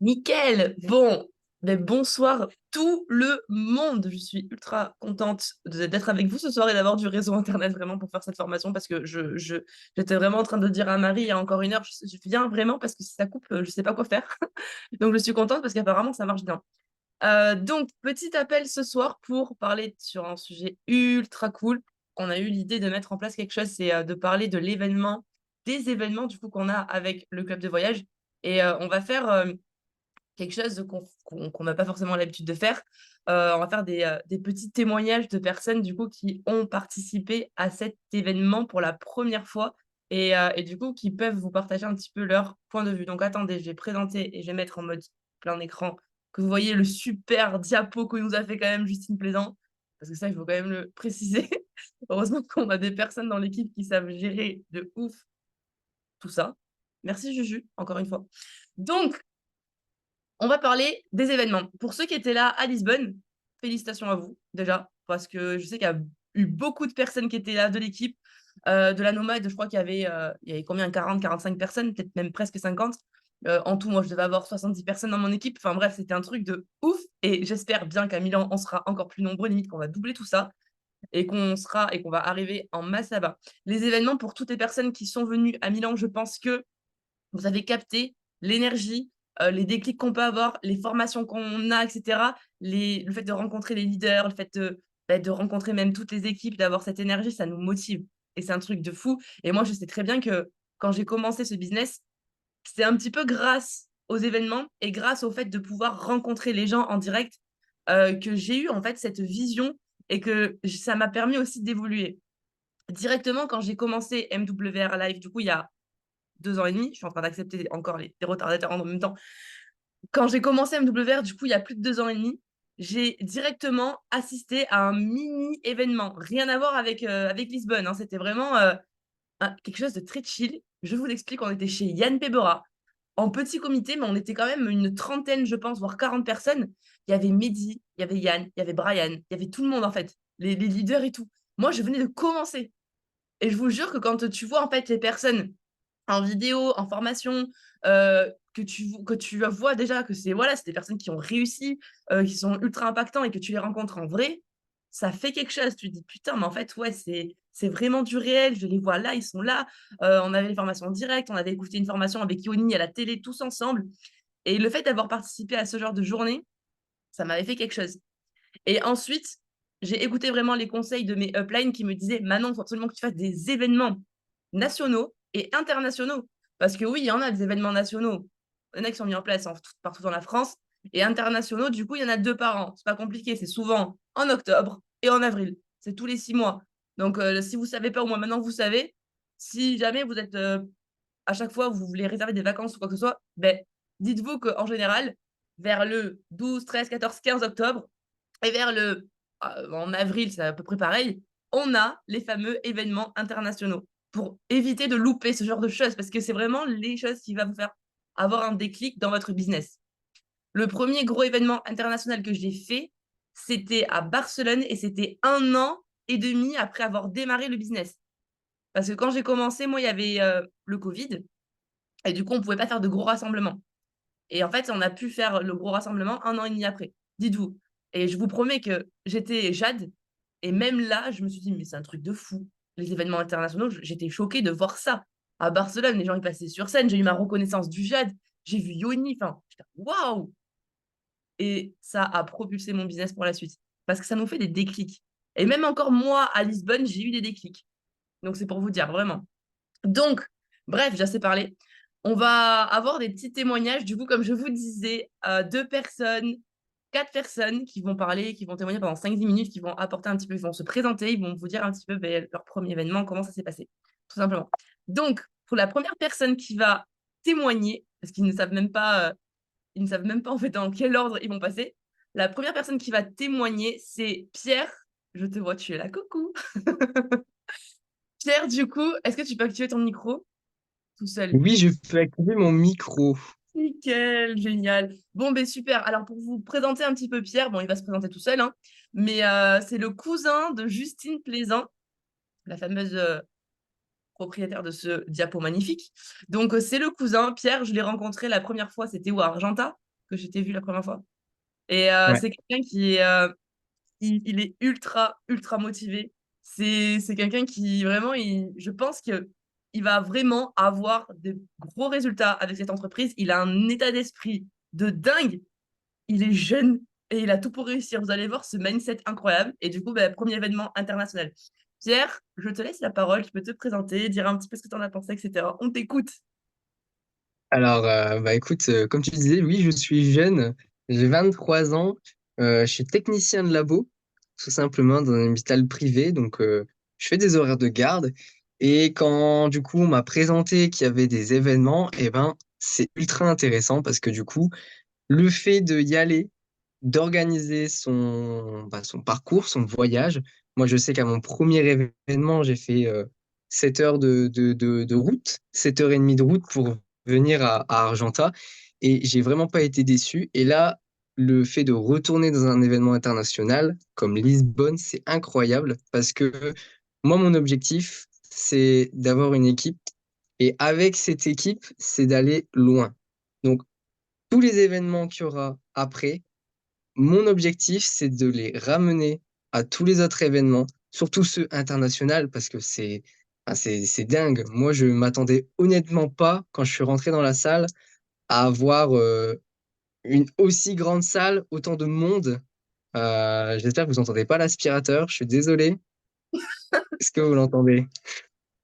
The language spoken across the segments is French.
Nickel! Bon, ben bonsoir tout le monde. Je suis ultra contente d'être avec vous ce soir et d'avoir du réseau internet vraiment pour faire cette formation parce que j'étais vraiment en train de dire à Marie il y a encore une heure, je viens vraiment parce que si ça coupe, je sais pas quoi faire. Donc je suis contente parce qu'apparemment ça marche bien. Donc petit appel ce soir pour parler sur un sujet ultra cool. On a eu l'idée de mettre en place quelque chose, c'est de parler de l'événement, des événements du coup qu'on a avec le club de voyage. Et on va faire quelque chose qu'on n'a pas forcément l'habitude de faire. On va faire des petits témoignages de personnes, du coup, qui ont participé à cet événement pour la première fois et du coup, qui peuvent vous partager un petit peu leur point de vue. Donc attendez, je vais présenter et je vais mettre en mode plein écran, que vous voyez le super diapo que nous a fait quand même Justine Plaisant, parce que ça, il faut quand même le préciser. Heureusement qu'on a des personnes dans l'équipe qui savent gérer de ouf tout ça. Merci Juju, encore une fois. Donc, on va parler des événements. Pour ceux qui étaient là à Lisbonne, félicitations à vous déjà, parce que je sais qu'il y a eu beaucoup de personnes qui étaient là de l'équipe, de la Nomade, je crois qu'il y avait combien? 40-45 personnes, peut-être même presque 50. En tout, moi, je devais avoir 70 personnes dans mon équipe. Enfin bref, c'était un truc de ouf et j'espère bien qu'à Milan, on sera encore plus nombreux, limite qu'on va doubler tout ça et qu'on va arriver en masse là-bas. Les événements pour toutes les personnes qui sont venues à Milan, je pense que vous avez capté l'énergie, les déclics qu'on peut avoir, les formations qu'on a et cetera, le fait de rencontrer les leaders, le fait de rencontrer même toutes les équipes, d'avoir cette énergie, ça nous motive et c'est un truc de fou et moi, je sais très bien que quand j'ai commencé ce business, c'est un petit peu grâce aux événements et grâce au fait de pouvoir rencontrer les gens en direct, que j'ai eu en fait cette vision et que ça m'a permis aussi d'évoluer. Directement quand j'ai commencé MWR Live, du coup, il y a 2 ans et demi, je suis en train d'accepter encore les retardataires en même temps. Quand j'ai commencé MWR, du coup, il y a plus de 2 ans et demi, j'ai directement assisté à un mini événement. Rien à voir avec Lisbonne, hein. C'était vraiment, quelque chose de très chill. Je vous explique, on était chez Yann Pebora, en petit comité, mais on était quand même une trentaine, je pense, voire 40 personnes. Il y avait Mehdi, il y avait Yann, il y avait Brian, il y avait tout le monde en fait, les leaders et tout. Moi, je venais de commencer et je vous jure que quand tu vois en fait les personnes en vidéo, en formation, que tu vois déjà que c'est des personnes qui ont réussi, qui sont ultra impactants et que tu les rencontres en vrai, ça fait quelque chose. Tu te dis: «Putain, mais en fait, ouais, c'est vraiment du réel, je les vois là, ils sont là». On avait les formations en direct, on avait écouté une formation avec Yoni à la télé tous ensemble et le fait d'avoir participé à ce genre de journée, ça m'avait fait quelque chose et ensuite, j'ai écouté vraiment les conseils de mes uplines qui me disaient: «Manon, il faut absolument que tu fasses des événements nationaux et internationaux». Parce que oui, il y en a des événements nationaux. Il y en a qui sont mis en place partout dans la France et internationaux, du coup, il y en a 2 par an. C'est pas compliqué, c'est souvent en octobre et en avril. C'est tous les 6 mois. Donc si vous savez pas, au moins maintenant vous savez. Si jamais vous êtes, à chaque fois vous voulez réserver des vacances ou quoi que ce soit, beh, dites-vous qu'en général, vers le 12-13-14-15 octobre et vers en avril, c'est à peu près pareil, on a les fameux événements internationaux pour éviter de louper ce genre de choses parce que c'est vraiment les choses qui va vous faire avoir un déclic dans votre business. Le premier gros événement international que j'ai fait, c'était à Barcelone et c'était 1 an et demi après avoir démarré le business. Parce que quand j'ai commencé, moi, il y avait, le covid et du coup, on pouvait pas faire de gros rassemblements. Et en fait, on a pu faire le gros rassemblement 1 an et demi après, dites-vous. Et je vous promets que j'étais Jade et même là, je me suis dit: «Mais c'est un truc de fou». Les événements internationaux, j'étais choquée de voir ça. À Barcelone, les gens, ils passaient sur scène, j'ai eu ma reconnaissance du Jade, j'ai vu Yoni, enfin, j'étais: «Waouh!» Et ça a propulsé mon business pour la suite. Parce que ça nous fait des déclics. Et même encore moi, à Lisbonne, j'ai eu des déclics. Donc c'est pour vous dire, vraiment. Donc, bref, j'ai assez parlé. On va avoir des petits témoignages, du coup, comme je vous disais, 2 personnes, 4 personnes qui vont parler, qui vont témoigner pendant 5-10 minutes, qui vont apporter un petit peu, ils vont se présenter, ils vont vous dire un petit peu, beh, leur premier événement, comment ça s'est passé, tout simplement. Donc, pour la première personne qui va témoigner, parce qu'ils ne savent même pas, ils ne savent même pas, en fait, dans quel ordre ils vont passer. La première personne qui va témoigner, c'est Pierre. Je te vois, tu es là, coucou. Pierre, du coup, est-ce que tu peux activer ton micro tout seul? Oui, je peux activer mon micro. Nickel, génial. Bon, ben super. Alors pour vous présenter un petit peu Pierre, bon, il va se présenter tout seul, hein, mais c'est le cousin de Justine Plaisant, la fameuse, propriétaire de ce diapo magnifique. Donc c'est le cousin. Pierre, je l'ai rencontré la première fois, c'était où? À Argenta. que j'étais vue la première fois. Et Ouais. c'est quelqu'un qui est, il est ultra, ultra motivé. C'est quelqu'un qui vraiment, je pense que il va vraiment avoir des gros résultats avec cette entreprise. Il a un état d'esprit de dingue. Il est jeune et il a tout pour réussir. Vous allez voir ce mindset incroyable. Et du coup, bah, premier événement international. Pierre, je te laisse la parole. Tu peux te présenter, dire un petit peu ce que tu en as pensé, etc. On t'écoute. Alors, bah écoute, comme tu disais, oui, je suis jeune, j'ai 23 ans, je suis technicien de labo, tout simplement dans un hôpital privé, donc je fais des horaires de garde. Et quand du coup on m'a présenté qu'il y avait des événements, eh ben c'est ultra intéressant parce que du coup, le fait de y aller, d'organiser son parcours, son voyage. Moi, je sais qu'à mon premier événement, j'ai fait 7 heures de route, 7h30 de route pour venir à Argenta. Et j'ai vraiment pas été déçu. Et là, le fait de retourner dans un événement international comme Lisbonne, c'est incroyable parce que moi, mon objectif, c'est d'avoir une équipe. Et avec cette équipe, c'est d'aller loin. Donc, tous les événements qu'il y aura après, mon objectif, c'est de les ramener à tous les autres événements, surtout ceux internationaux, parce que c'est dingue. Moi, je m'attendais honnêtement pas, quand je suis rentré dans la salle, à avoir une aussi grande salle, autant de monde. J'espère que vous entendez pas l'aspirateur, je suis désolé. Est-ce que vous l'entendez?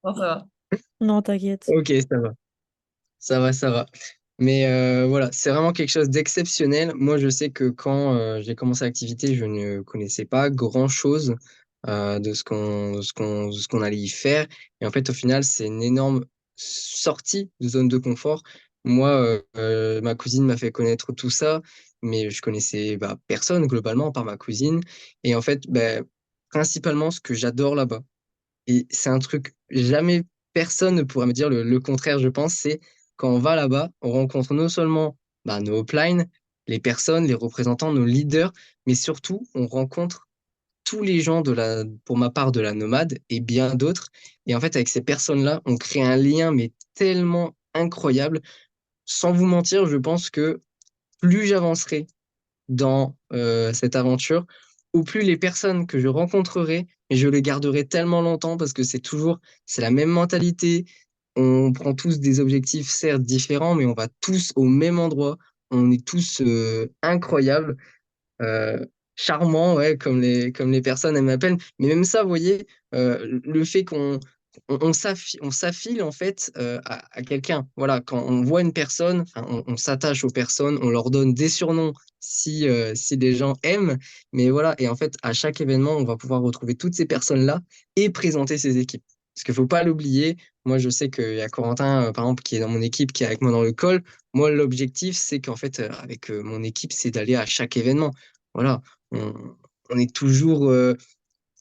Bon, ça va. Non, t'inquiète. Ok, ça va. Ça va, ça va. Mais voilà, c'est vraiment quelque chose d'exceptionnel. Moi, je sais que quand j'ai commencé l'activité, je ne connaissais pas grand-chose de ce qu'on allait y faire. Et en fait, au final, c'est une énorme sortie de zone de confort. Moi, ma cousine m'a fait connaître tout ça, mais je connaissais bah, personne globalement, par ma cousine. Et en fait, bah, principalement, ce que j'adore là-bas, et c'est un truc, jamais personne ne pourra me dire le contraire, je pense, c'est quand on va là-bas, on rencontre non seulement bah, nos uplines, les personnes, les représentants, nos leaders, mais surtout, on rencontre tous les gens pour ma part, de la nomade et bien d'autres. Et en fait, avec ces personnes-là, on crée un lien, mais tellement incroyable. Sans vous mentir, je pense que plus j'avancerai dans cette aventure, au plus les personnes que je rencontrerai, et je les garderai tellement longtemps parce que c'est la même mentalité. On prend tous des objectifs certes différents, mais on va tous au même endroit. On est tous incroyables, euh, charmants, ouais, comme les personnes elles m'appellent. Mais même ça, vous voyez, le fait on s'affile en fait à quelqu'un. Voilà, quand on voit une personne, enfin, on s'attache aux personnes, on leur donne des surnoms si les gens aiment. Mais voilà, et en fait, à chaque événement, on va pouvoir retrouver toutes ces personnes-là et présenter ces équipes. Parce qu'il ne faut pas l'oublier. Moi, je sais qu'il y a Corentin, par exemple, qui est dans mon équipe, qui est avec moi dans le call. Moi, l'objectif, c'est qu'en fait, avec mon équipe, c'est d'aller à chaque événement. Voilà, on, on est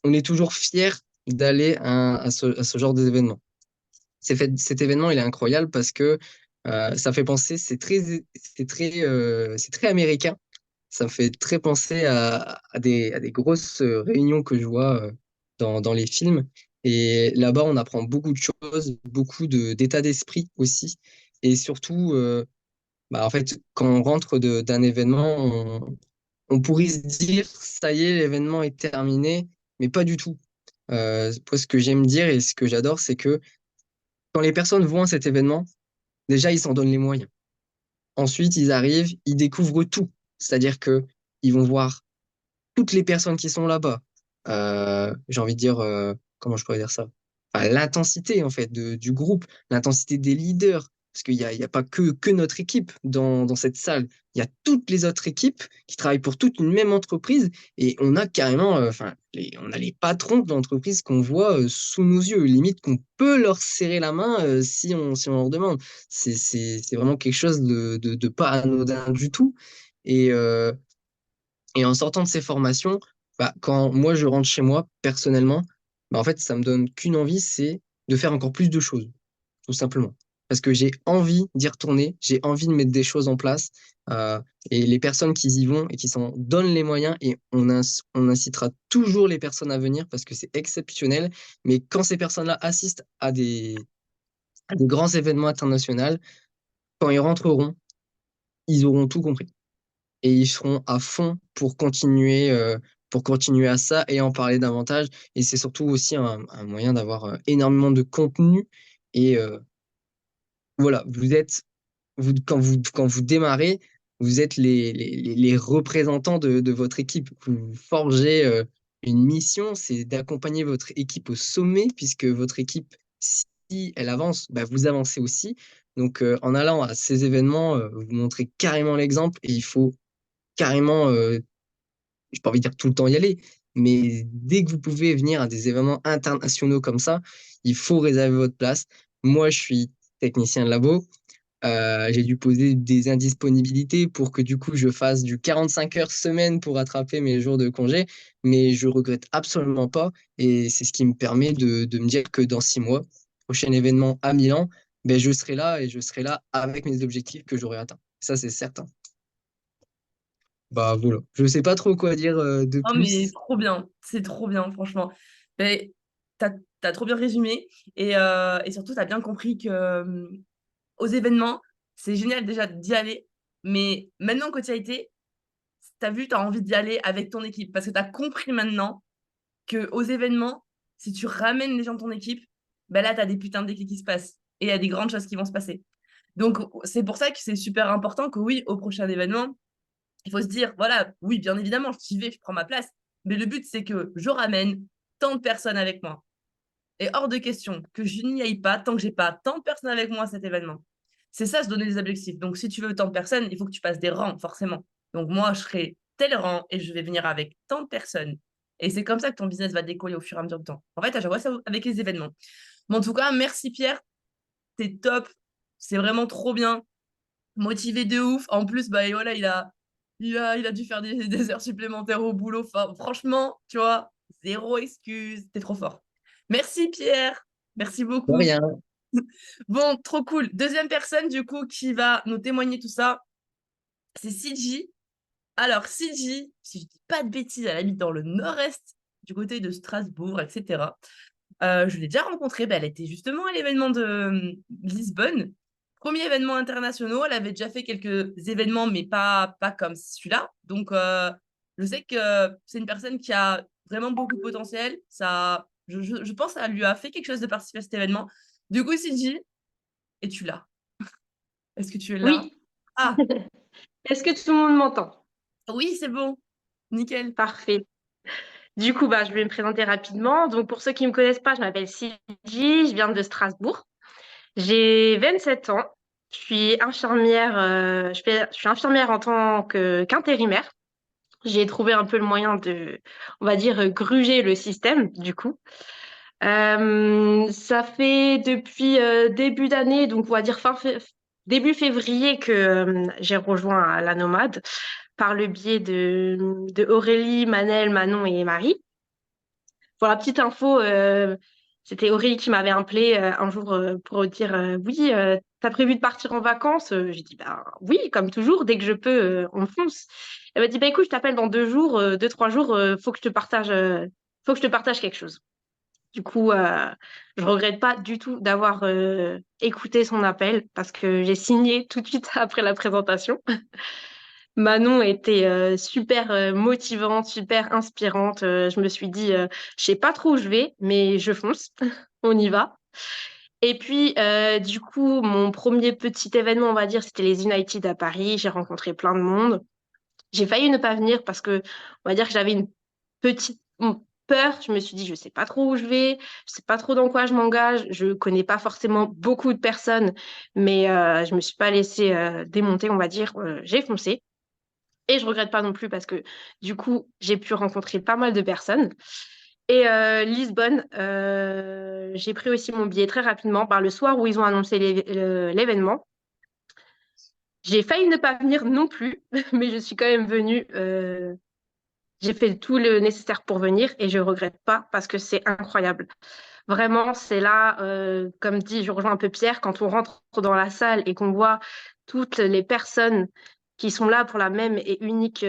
on est toujours fiers d'aller à ce genre d'événement. Cet événement, il est incroyable parce que ça fait penser, c'est très américain. Ça me fait très penser à des grosses réunions que je vois dans les films. Et là-bas, on apprend beaucoup de choses, d'état d'esprit aussi. Et surtout, bah, en fait, quand on rentre d'un événement, on pourrait se dire, ça y est, l'événement est terminé, mais pas du tout. Moi, ce que j'aime dire et ce que j'adore, c'est que quand les personnes vont à cet événement, déjà, ils s'en donnent les moyens. Ensuite, ils arrivent, ils découvrent tout. C'est-à-dire que ils vont voir toutes les personnes qui sont là-bas. J'ai envie de dire, comment je pourrais dire ça? Enfin, l'intensité, en fait, du groupe, l'intensité des leaders. Parce qu'il y a pas que notre équipe dans cette salle. Il y a toutes les autres équipes qui travaillent pour toute une même entreprise et on a carrément, enfin, on a les patrons de l'entreprise qu'on voit sous nos yeux, limite qu'on peut leur serrer la main si on leur demande. C'est vraiment quelque chose de pas anodin du tout. Et, euh, et en sortant de ces formations, bah, quand moi je rentre chez moi, personnellement, bah, en fait, ça me donne qu'une envie, c'est de faire encore plus de choses, tout simplement. Parce que j'ai envie d'y retourner, j'ai envie de mettre des choses en place. euh, et les personnes qui y vont et qui s'en donnent les moyens, et on incitera toujours les personnes à venir parce que c'est exceptionnel. Mais quand ces personnes-là assistent à des grands événements internationaux, quand ils rentreront, ils auront tout compris. et ils seront à fond pour continuer à ça et en parler davantage. Et c'est surtout aussi un moyen d'avoir énormément de contenu. Et voilà, quand vous démarrez, vous êtes les représentants de votre équipe. Vous forgez une mission, c'est d'accompagner votre équipe au sommet, puisque votre équipe, si elle avance, bah, vous avancez aussi. Donc, en allant à ces événements, vous montrez carrément l'exemple et il faut carrément, j'ai pas envie de dire tout le temps y aller, mais dès que vous pouvez venir à des événements internationaux comme ça, il faut réserver votre place. Moi, je suis technicien de labo. J'ai dû poser des indisponibilités pour que du coup je fasse du 45 heures semaine pour rattraper mes jours de congé, mais je regrette absolument pas et c'est ce qui me permet de me dire que dans 6 mois, prochain événement à Milan, ben, je serai là et je serai là avec mes objectifs que j'aurai atteints. Ça, c'est certain. Bah voilà. Je sais pas trop quoi dire de Oh, mais plus. trop bien, c'est trop bien, franchement. Mais t'as, t'as trop bien résumé et surtout, t'as bien compris que aux événements, c'est génial déjà d'y aller, mais maintenant que tu y as été, t'as vu, t'as envie d'y aller avec ton équipe parce que t'as compris maintenant que aux événements, si tu ramènes les gens de ton équipe, ben là, t'as des putains de déclics qui se passent et il y a des grandes choses qui vont se passer. Donc, c'est pour ça que c'est super important que oui, au prochain événement, il faut se dire, voilà, oui, bien évidemment, j'y vais, je prends ma place, mais le but, c'est que je ramène tant de personnes avec moi. Et hors de question que je n'y aille pas tant que j'ai pas tant de personnes avec moi à cet événement. C'est ça, se donner des objectifs. Donc, si tu veux tant de personnes, il faut que tu passes des rangs, forcément. Donc, moi, je serai tel rang et je vais venir avec tant de personnes. Et c'est comme ça que ton business va décoller au fur et à mesure du temps. En fait, je vois ça avec les événements. Mais en tout cas, merci Pierre, t'es top. C'est vraiment trop bien. Motivé de ouf. En plus, bah, et voilà, il a dû faire des heures supplémentaires au boulot. Enfin, franchement, tu vois, zéro excuse. T'es trop fort. Merci Pierre. Merci De beaucoup. rien. Bon, trop cool. Deuxième personne, du coup, qui va nous témoigner tout ça, c'est Siji. Alors, Siji, si je dis pas de bêtises, elle habite dans le nord-est, du côté de Strasbourg, etc. Je l'ai déjà rencontrée, bah, elle était justement à l'événement de Lisbonne. Premier événement international, elle avait déjà fait quelques événements, mais pas comme celui-là. Donc, je sais que c'est une personne qui a vraiment beaucoup de potentiel. Ça, je pense que ça lui a fait quelque chose de participer à cet événement. Du coup, Siji, es-tu là? Est-ce que tu es là? Oui, Ah, est-ce que tout le monde m'entend? oui, c'est bon. Nickel. Parfait. Du coup, je vais me présenter rapidement. Donc, pour ceux qui ne me connaissent pas, je m'appelle Sylvie, je viens de Strasbourg. J'ai 27 ans. Je suis infirmière, je suis infirmière en tant qu'intérimaire. J'ai trouvé un peu le moyen de, on va dire, gruger le système, du coup. Ça fait depuis début d'année, donc on va dire début février que j'ai rejoint la Nomade par le biais de Aurélie, Manel, Manon et Marie. Pour la petite info, c'était Aurélie qui m'avait appelé un jour pour dire oui, t'as prévu de partir en vacances? J'ai dit bah oui, comme toujours, dès que je peux, on fonce. Elle m'a dit bah écoute, je t'appelle dans 2 jours, 2, 3 jours, faut que je te partage quelque chose. Du coup, je regrette pas du tout d'avoir écouté son appel parce que j'ai signé tout de suite après la présentation. Manon était super motivante, super inspirante. Je me suis dit, je sais pas trop où je vais, mais je fonce, on y va. Et puis, du coup, mon premier petit événement, on va dire, c'était les United à Paris. J'ai rencontré plein de monde. J'ai failli ne pas venir parce que, on va dire que j'avais une petite peur. Je me suis dit, je sais pas trop où je vais, je sais pas trop dans quoi je m'engage. Je connais pas forcément beaucoup de personnes, mais je me suis pas laissée démonter, on va dire. J'ai foncé. Et je regrette pas non plus parce que du coup, j'ai pu rencontrer pas mal de personnes. Et Lisbonne, j'ai pris aussi mon billet très rapidement par le soir où ils ont annoncé l'événement. J'ai failli ne pas venir non plus, mais je suis quand même venue. J'ai fait tout le nécessaire pour venir et je regrette pas parce que c'est incroyable. Vraiment, c'est là, comme dit, je rejoins un peu Pierre, quand on rentre dans la salle et qu'on voit toutes les personnes qui sont là pour la même et unique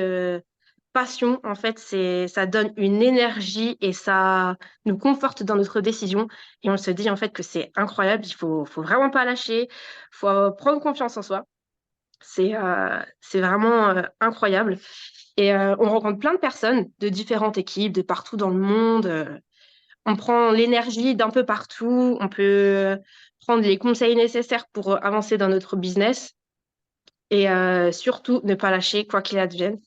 passion, en fait, ça donne une énergie et ça nous conforte dans notre décision. Et on se dit en fait que c'est incroyable, faut vraiment pas lâcher, faut prendre confiance en soi. C'est vraiment incroyable. Et on rencontre plein de personnes de différentes équipes, de partout dans le monde. On prend l'énergie d'un peu partout. On peut prendre les conseils nécessaires pour avancer dans notre business. Et surtout, ne pas lâcher, quoi qu'il advienne.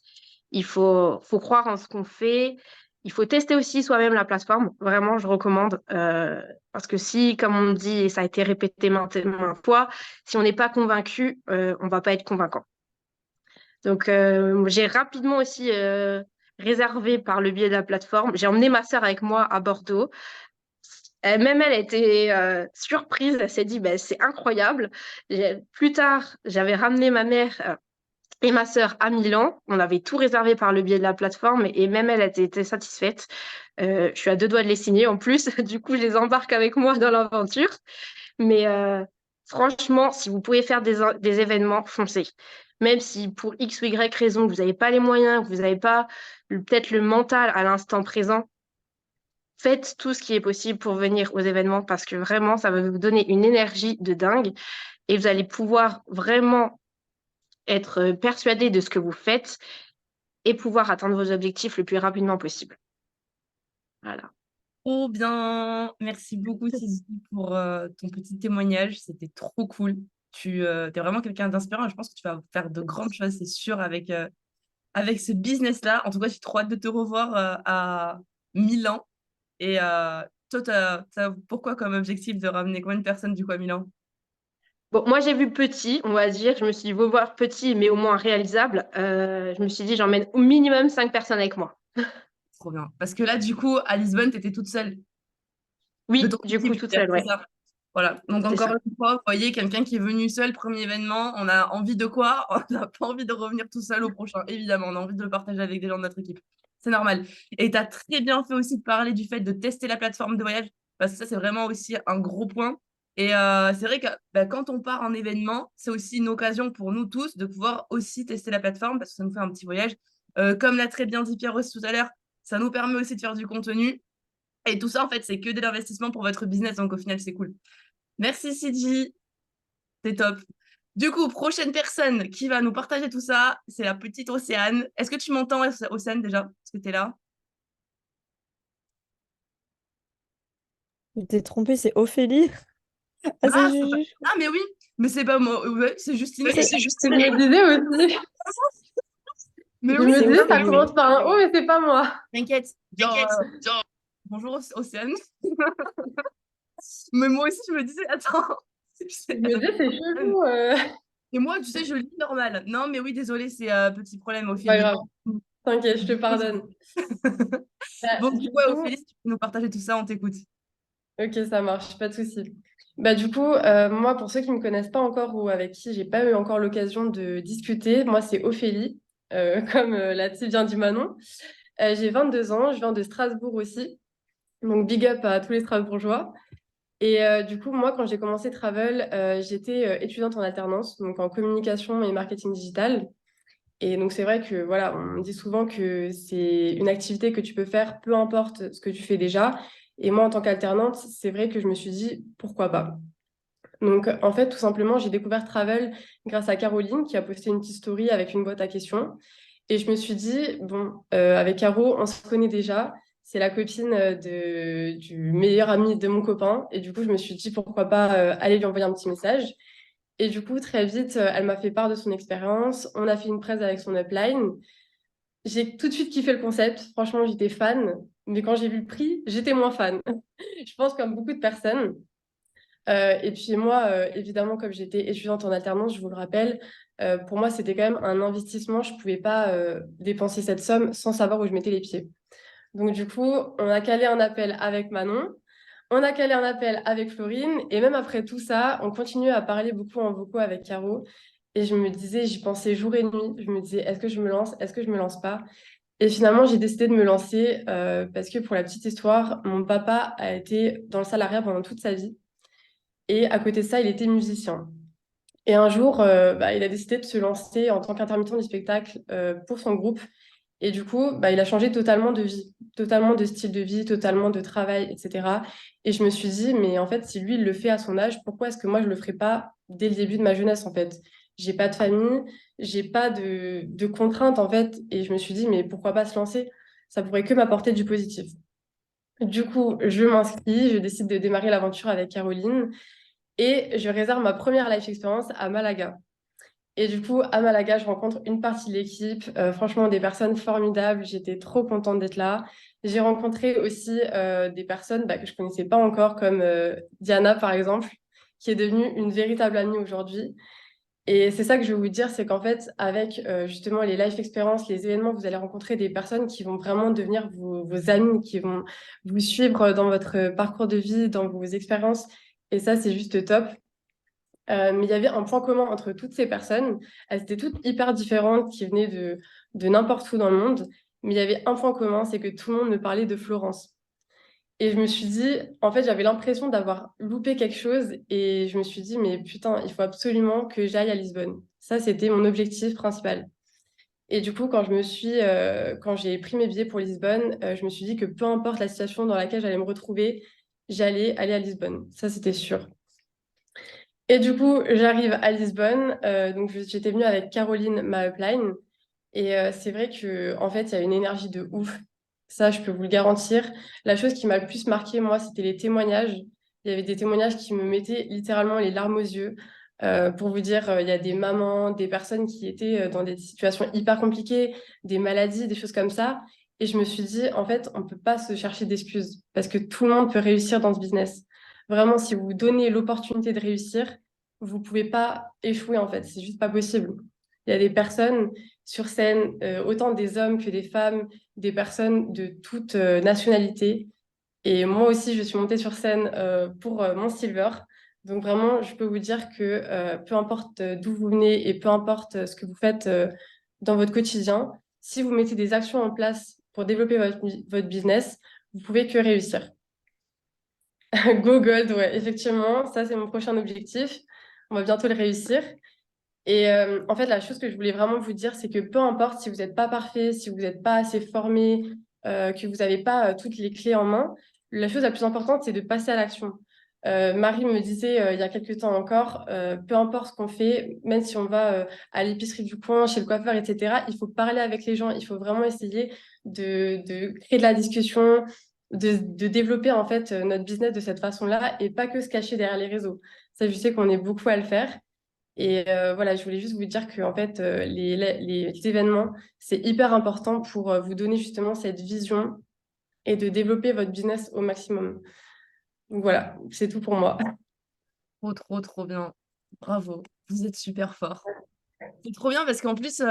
Faut croire en ce qu'on fait. Il faut tester aussi soi-même la plateforme. Vraiment, je recommande. Parce que si, comme on dit, et ça a été répété maintes fois, si on n'est pas convaincu, on va pas être convaincant. Donc, j'ai rapidement aussi réservé par le biais de la plateforme. J'ai emmené ma sœur avec moi à Bordeaux. Même elle était surprise. Elle s'est dit, ben, c'est incroyable. Plus tard, j'avais ramené ma mère et ma sœur à Milan. On avait tout réservé par le biais de la plateforme et même elle était satisfaite. Je suis à deux doigts de les signer en plus. Du coup, je les embarque avec moi dans l'aventure. Mais franchement, si vous pouvez faire des événements, foncez. Même si pour X ou Y raison, vous n'avez pas les moyens, vous n'avez pas peut-être le mental à l'instant présent, faites tout ce qui est possible pour venir aux événements parce que vraiment, ça va vous donner une énergie de dingue et vous allez pouvoir vraiment être persuadé de ce que vous faites et pouvoir atteindre vos objectifs le plus rapidement possible. Voilà. Trop bien. Merci beaucoup, Sylvie, pour ton petit témoignage. C'était trop cool. Tu es vraiment quelqu'un d'inspirant et je pense que tu vas faire de grandes choses, c'est sûr, avec ce business-là. En tout cas, j'ai trop hâte de te revoir à Milan. Et toi, t'as pourquoi comme objectif de ramener combien de personnes du coup à Milan? Bon, moi, j'ai vu petit, on va dire. Je me suis dit, faut voir petit, mais au moins réalisable. Je me suis dit, j'emmène au minimum 5 personnes avec moi. Trop bien. Parce que là, du coup, à Lisbonne, tu étais toute seule de Oui, ton du équipe, coup, je veux toute dire, seule, c'est ouais. ça. Voilà. Donc, C'est encore ça. une fois, vous voyez, quelqu'un qui est venu seul, premier événement, on a envie de quoi? On n'a pas envie de revenir tout seul au prochain, évidemment. On a envie de le partager avec des gens de notre équipe. C'est normal. Et tu as très bien fait aussi de parler du fait de tester la plateforme de voyage, parce que ça, c'est vraiment aussi un gros point. Et c'est vrai que bah, quand on part en événement, c'est aussi une occasion pour nous tous de pouvoir aussi tester la plateforme, parce que ça nous fait un petit voyage. Comme l'a très bien dit Pierre aussi tout à l'heure, ça nous permet aussi de faire du contenu. Et tout ça, en fait, c'est que de l'investissement pour votre business. Donc, au final, c'est cool. Merci, Sidi. C'est top. Du coup, prochaine personne qui va nous partager tout ça, c'est la petite Océane. Est-ce que tu m'entends, Océane, déjà? Est-ce que tu es là? Je t'ai trompé, c'est Ophélie. Ah, c'est Ah, Juju. ah, mais oui, mais c'est pas moi. Ouais, c'est Justine. Oui, c'est Je me disais aussi. Mais Je oui, me c'est disais, ça Ophélie. commence par un O, mais c'est pas moi. t'inquiète. Bonjour, Océane. Mais moi aussi, je me disais, attends. Je me disais, c'est chelou. Et moi, tu sais, je lis normal. Non, mais oui, désolé, c'est petit problème, C'est pas Ophélie. grave. T'inquiète, je te pardonne. Bon, Du du coup, coup, Ophélie, si tu peux nous partager tout ça, on t'écoute. ok, ça marche, pas de souci. Du coup, moi, pour ceux qui me connaissent pas encore ou avec qui j'ai pas eu encore l'occasion de discuter, moi, c'est Ophélie, comme la petite vient du Manon. J'ai 22 ans, je viens de Strasbourg aussi. Donc, big up à tous les Strasbourgeois. Et du coup, moi, quand j'ai commencé Travel, j'étais étudiante en alternance, donc en communication et marketing digital. Et donc, c'est vrai que voilà, on dit souvent que c'est une activité que tu peux faire, peu importe ce que tu fais déjà. Et moi, en tant qu'alternante, c'est vrai que je me suis dit, pourquoi pas? Donc, en fait, tout simplement, j'ai découvert Travel grâce à Caroline qui a posté une petite story avec une boîte à questions. Et je me suis dit, bon, avec Caro, on se connaît déjà. C'est la copine du meilleur ami de mon copain. Et du coup, je me suis dit, pourquoi pas aller lui envoyer un petit message. Et du coup, très vite, elle m'a fait part de son expérience. On a fait une presse avec son upline. J'ai tout de suite kiffé le concept. Franchement, j'étais fan. Mais quand j'ai vu le prix, j'étais moins fan. Je pense comme beaucoup de personnes. Et puis moi, évidemment, comme j'étais étudiante en alternance, je vous le rappelle, pour moi, c'était quand même un investissement. Je ne pouvais pas dépenser cette somme sans savoir où je mettais les pieds. Donc du coup, on a calé un appel avec Manon, on a calé un appel avec Florine, et même après tout ça, on continuait à parler beaucoup en vocaux avec Caro. Et je me disais, j'y pensais jour et nuit. Je me disais, est-ce que je me lance? Est-ce que je me lance pas? Et finalement, j'ai décidé de me lancer parce que pour la petite histoire, mon papa a été dans le salariat pendant toute sa vie. Et à côté de ça, il était musicien. Et un jour, il a décidé de se lancer en tant qu'intermittent du spectacle pour son groupe. Et du coup, il a changé totalement de vie, totalement de style de vie, totalement de travail, etc. Et je me suis dit, mais en fait, si lui, il le fait à son âge, pourquoi est-ce que moi, je ne le ferais pas dès le début de ma jeunesse, en fait? j'ai pas de famille, j'ai pas de contraintes en fait. Et je me suis dit, mais pourquoi pas se lancer? Ça pourrait que m'apporter du positif. Du coup, je m'inscris, je décide de démarrer l'aventure avec Caroline et je réserve ma première life expérience à Malaga. Et du coup, à Malaga, je rencontre une partie de l'équipe, franchement des personnes formidables, j'étais trop contente d'être là. J'ai rencontré aussi des personnes que je connaissais pas encore, comme Diana par exemple, qui est devenue une véritable amie aujourd'hui. Et c'est ça que je veux vous dire, c'est qu'en fait, avec justement les life experiences, les événements, vous allez rencontrer des personnes qui vont vraiment devenir vos amis, qui vont vous suivre dans votre parcours de vie, dans vos expériences. Et ça, c'est juste top. Mais il y avait un point commun entre toutes ces personnes. Elles étaient toutes hyper différentes, qui venaient de n'importe où dans le monde. Mais il y avait un point commun, c'est que tout le monde me parlait de Florence. Et je me suis dit, en fait, j'avais l'impression d'avoir loupé quelque chose. Et je me suis dit, mais putain, il faut absolument que j'aille à Lisbonne. Ça, c'était mon objectif principal. Et du coup, quand j'ai pris mes billets pour Lisbonne, je me suis dit que peu importe la situation dans laquelle j'allais me retrouver, j'allais aller à Lisbonne. Ça, c'était sûr. Et du coup, j'arrive à Lisbonne. Donc, j'étais venue avec Caroline, ma upline. Et c'est vrai que en fait, il y a une énergie de ouf. Ça, je peux vous le garantir. La chose qui m'a le plus marqué, moi, c'était les témoignages. Il y avait des témoignages qui me mettaient littéralement les larmes aux yeux. Pour vous dire, il y a des mamans, des personnes qui étaient dans des situations hyper compliquées, des maladies, des choses comme ça. Et je me suis dit, en fait, on ne peut pas se chercher d'excuses parce que tout le monde peut réussir dans ce business. Vraiment, si vous vous donnez l'opportunité de réussir, vous ne pouvez pas échouer, en fait. C'est juste pas possible. Il y a des personnes sur scène, autant des hommes que des femmes, des personnes de toute nationalité. Et moi aussi, je suis montée sur scène pour mon silver. Donc vraiment, je peux vous dire que peu importe d'où vous venez et peu importe ce que vous faites dans votre quotidien, si vous mettez des actions en place pour développer votre business, vous pouvez que réussir. Go Gold, ouais, effectivement, ça c'est mon prochain objectif. On va bientôt le réussir. Et en fait, la chose que je voulais vraiment vous dire, c'est que peu importe si vous n'êtes pas parfait, si vous n'êtes pas assez formé, que vous n'avez pas toutes les clés en main, la chose la plus importante, c'est de passer à l'action. Marie me disait il y a quelques temps encore, peu importe ce qu'on fait, même si on va à l'épicerie du coin, chez le coiffeur, etc., il faut parler avec les gens, il faut vraiment essayer de créer de la discussion, de développer en fait notre business de cette façon-là et pas que se cacher derrière les réseaux. Ça, je sais qu'on est beaucoup à le faire. Et voilà, je voulais juste vous dire que en fait, les événements, c'est hyper important pour vous donner justement cette vision et de développer votre business au maximum. Donc voilà, c'est tout pour moi. Trop, trop, trop bien. Bravo. Vous êtes super fort. C'est trop bien parce qu'en plus,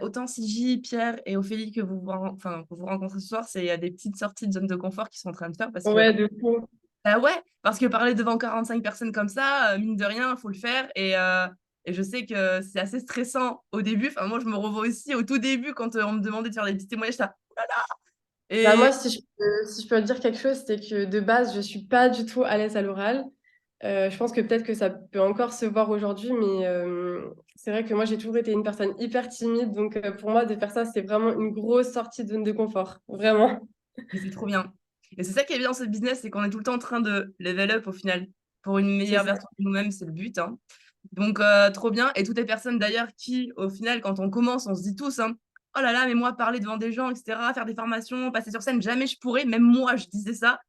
autant Siji, Pierre et Ophélie que vous rencontrez ce soir, c'est il y a des petites sorties de zone de confort qu'ils sont en train de faire parce que Ouais, de fou. bah ouais, parce que parler devant 45 personnes comme ça, mine de rien, il faut le faire. Et je sais que c'est assez stressant au début. Enfin, moi, je me revois aussi au tout début quand on me demandait de faire des petits témoignages. J'étais là, oh là là. Bah Et moi, si je peux dire quelque chose, c'est que de base, je suis pas du tout à l'aise à l'oral. Je pense que peut-être que ça peut encore se voir aujourd'hui, mais c'est vrai que moi, j'ai toujours été une personne hyper timide. Donc pour moi, de faire ça, c'est vraiment une grosse sortie de zone de confort. Vraiment. mais c'est trop bien. Et c'est ça qui est bien dans ce business, c'est qu'on est tout le temps en train de level up au final. Pour une C'est meilleure ça. version de nous-mêmes, c'est le but, hein. Donc, trop bien. Et toutes les personnes d'ailleurs qui, au final, quand on commence, on se dit tous, hein, oh là là, mais moi, parler devant des gens, etc., faire des formations, passer sur scène, jamais je pourrais. Même moi, je disais ça.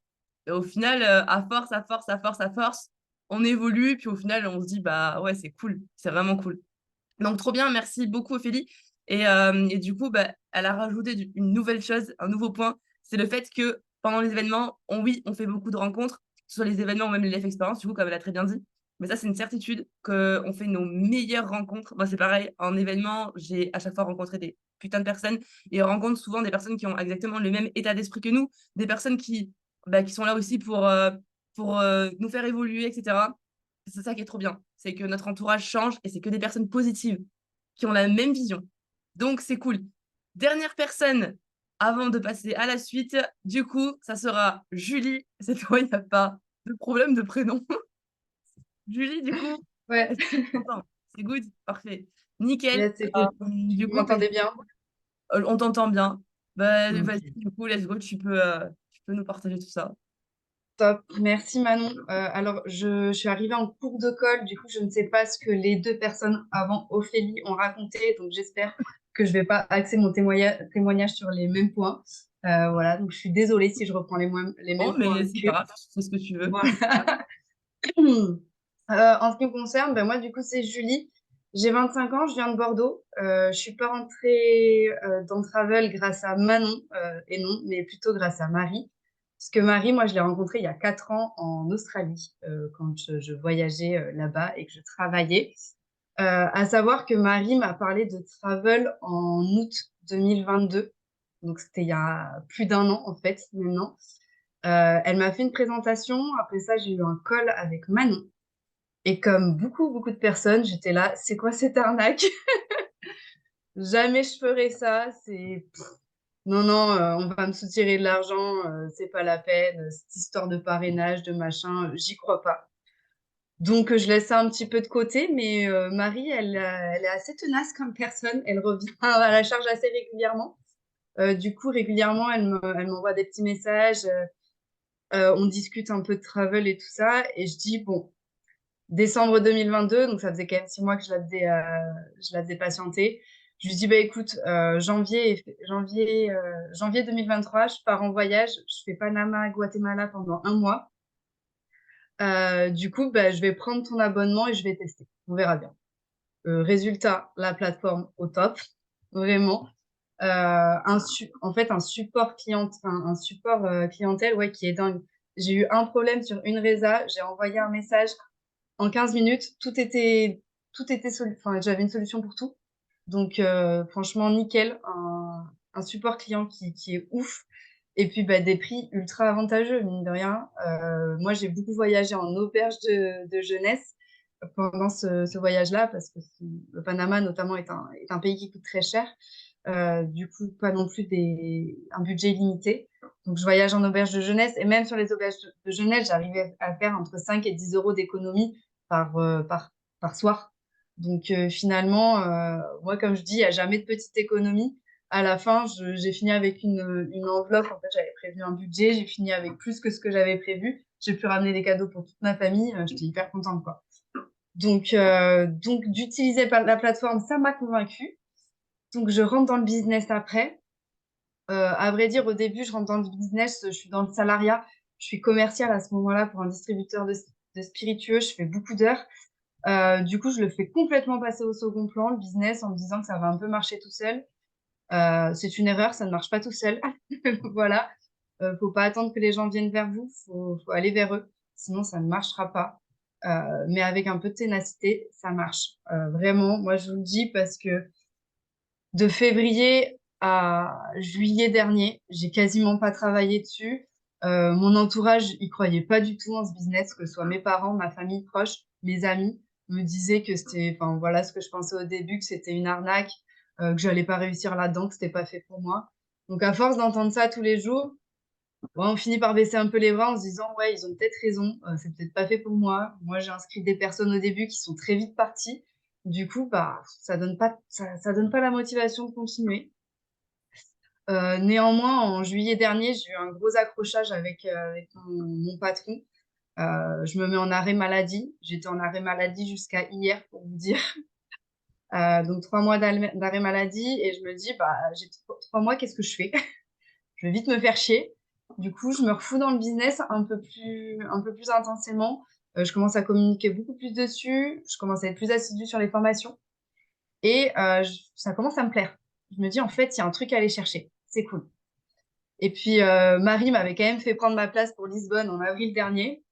Et au final, à force, à force, à force, à force, on évolue. Puis au final, on se dit, bah ouais, c'est cool. C'est vraiment cool. Donc, trop bien. Merci beaucoup, Ophélie. Et du coup, bah, elle a rajouté une nouvelle chose, un nouveau point. C'est le fait que pendant les événements, oui, on fait beaucoup de rencontres, que ce soit les événements ou même les life expériences, du coup, comme elle a très bien dit. Mais ça, c'est une certitude qu'on fait nos meilleures rencontres. Moi, c'est pareil. En événement, j'ai à chaque fois rencontré des putains de personnes et on rencontre souvent des personnes qui ont exactement le même état d'esprit que nous, des personnes qui sont là aussi pour nous faire évoluer, etc. C'est ça qui est trop bien. C'est que notre entourage change et c'est que des personnes positives qui ont la même vision. Donc, c'est cool. Dernière personne avant de passer à la suite. Du coup, ça sera Julie. Cette fois, il n'y a pas de problème de prénom. Julie, du coup, Ouais, est-ce que tu m'entends? C'est good? Parfait. Nickel. yes, c'est good. Du Vous coup, m'entendez bien? on t'entend bien. Bah, Ok. vas-y, du coup, let's go. Tu peux nous partager tout ça. Top, merci Manon. Alors, je suis arrivée en cours de colle, du coup, je ne sais pas ce que les deux personnes avant Ophélie ont raconté, donc j'espère que je vais pas axer mon témoignage sur les mêmes points. Voilà, donc je suis désolée si je reprends les Oh, mêmes points mais avec c'est pas eux. grave, tu fais ce que tu veux. Voilà. En ce qui me concerne, ben moi, du coup, c'est Julie. J'ai 25 ans, je viens de Bordeaux. Je suis pas rentrée dans le travel grâce à Manon, et non, mais plutôt grâce à Marie. Parce que Marie, moi, je l'ai rencontrée il y a 4 ans en Australie, quand je voyageais là-bas et que je travaillais. À savoir que Marie m'a parlé de travel en août 2022. Donc, c'était il y a plus d'un an, en fait, maintenant. Elle m'a fait une présentation. Après ça, j'ai eu un call avec Manon. Et comme beaucoup de personnes, j'étais là, c'est quoi cette arnaque? Jamais je ferais ça. Non, non, on va me soutirer de l'argent, c'est pas la peine. Cette histoire de parrainage, de machin, j'y crois pas. Donc, je laisse ça un petit peu de côté, mais Marie, elle est assez tenace comme personne. Elle revient à la charge assez régulièrement. Du coup, régulièrement, elle m'envoie des petits messages. On discute un peu de travel et tout ça. Et je dis, bon, décembre 2022, donc ça faisait quand même 6 mois que je la faisais patienter. Je lui dis, bah écoute, janvier 2023, je pars en voyage, je fais Panama, Guatemala pendant un mois. Du coup, bah, je vais prendre ton abonnement et je vais tester. On verra bien. Résultat, la plateforme au top, vraiment. En fait, un support un support clientèle, ouais, qui est dingue. J'ai eu un problème sur une résa, j'ai envoyé un message en 15 minutes, enfin, j'avais une solution pour tout. Donc, franchement, nickel. Un support client qui est ouf. Et puis, bah, des prix ultra avantageux, mine de rien. Moi, j'ai beaucoup voyagé en auberge de jeunesse pendant ce voyage-là, parce que le Panama, notamment, est un pays qui coûte très cher. Du coup, pas non plus un budget limité. Donc, je voyage en auberge de jeunesse. Et même sur les auberges de jeunesse, j'arrivais à faire entre 5 et 10 euros d'économie par, euh, par, par soir. Donc, finalement, moi, comme je dis, il n'y a jamais de petite économie. À la fin, j'ai fini avec une enveloppe. En fait, j'avais prévu un budget. J'ai fini avec plus que ce que j'avais prévu. J'ai pu ramener des cadeaux pour toute ma famille. J'étais hyper contente, quoi. Donc d'utiliser la plateforme, ça m'a convaincue. Donc, je rentre dans le business après. À vrai dire, au début, je rentre dans le business, je suis dans le salariat. Je suis commerciale à ce moment-là pour un distributeur de spiritueux. Je fais beaucoup d'heures. Du coup, je le fais complètement passer au second plan, le business, en me disant que ça va un peu marcher tout seul. C'est une erreur, ça ne marche pas tout seul. Voilà. Faut pas attendre que les gens viennent vers vous, faut aller vers eux. Sinon, ça ne marchera pas. Mais avec un peu de ténacité, ça marche. Vraiment, moi, je vous le dis parce que de février à juillet dernier, j'ai quasiment pas travaillé dessus. Mon entourage, il croyait pas du tout en ce business, que ce soit mes parents, ma famille proche, mes amis, me disaient que c'était, enfin voilà ce que je pensais au début, que c'était une arnaque, que j'allais pas réussir là-dedans, que c'était pas fait pour moi. Donc à force d'entendre ça tous les jours, bon, on finit par baisser un peu les bras en se disant ouais, ils ont peut-être raison, c'est peut-être pas fait pour moi. Moi, j'ai inscrit des personnes au début qui sont très vite parties. Du coup, bah, ça donne pas la motivation de continuer. Néanmoins, en juillet dernier, j'ai eu un gros accrochage avec mon patron. Je me mets en arrêt maladie. J'étais en arrêt maladie jusqu'à hier, pour vous dire. Donc 3 mois d'arrêt maladie et je me dis, bah, j'ai 3 mois, qu'est-ce que je fais? Je vais vite me faire chier. Du coup, je me refous dans le business un peu plus intensément. Je commence à communiquer beaucoup plus dessus. Je commence à être plus assidue sur les formations et ça commence à me plaire. Je me dis, en fait, il y a un truc à aller chercher. C'est cool. Et puis, Marie m'avait quand même fait prendre ma place pour Lisbonne en avril dernier.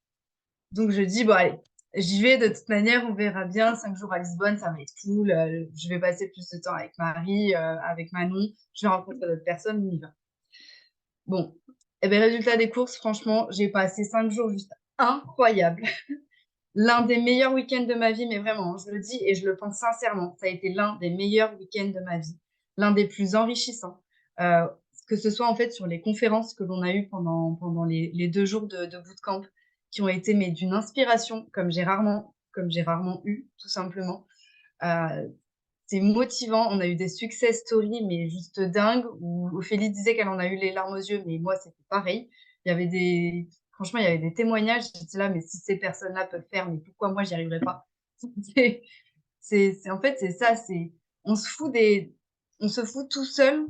Donc, je dis, bon, allez, j'y vais. De toute manière, on verra bien. 5 jours à Lisbonne, ça va être cool. Je vais passer plus de temps avec Marie, avec Manon. Je vais rencontrer d'autres personnes. On y va. Bon. Et bien, résultat des courses, franchement, j'ai passé 5 jours juste incroyables. L'un des meilleurs week-ends de ma vie, mais vraiment, je le dis et je le pense sincèrement, ça a été l'un des meilleurs week-ends de ma vie, l'un des plus enrichissants. Euh, que ce soit en fait sur les conférences que l'on a eues pendant les 2 jours de bootcamp, qui ont été mais d'une inspiration comme j'ai rarement eu, tout simplement. Euh, c'est motivant. On a eu des success stories, mais juste dingues, où Ophélie disait qu'elle en a eu les larmes aux yeux, mais moi, c'était pareil. Il y avait franchement, il y avait des témoignages, j'étais là, mais si ces personnes-là peuvent faire, mais pourquoi moi, j'y arriverai pas? En fait, c'est ça, on se fout on se fout tout seul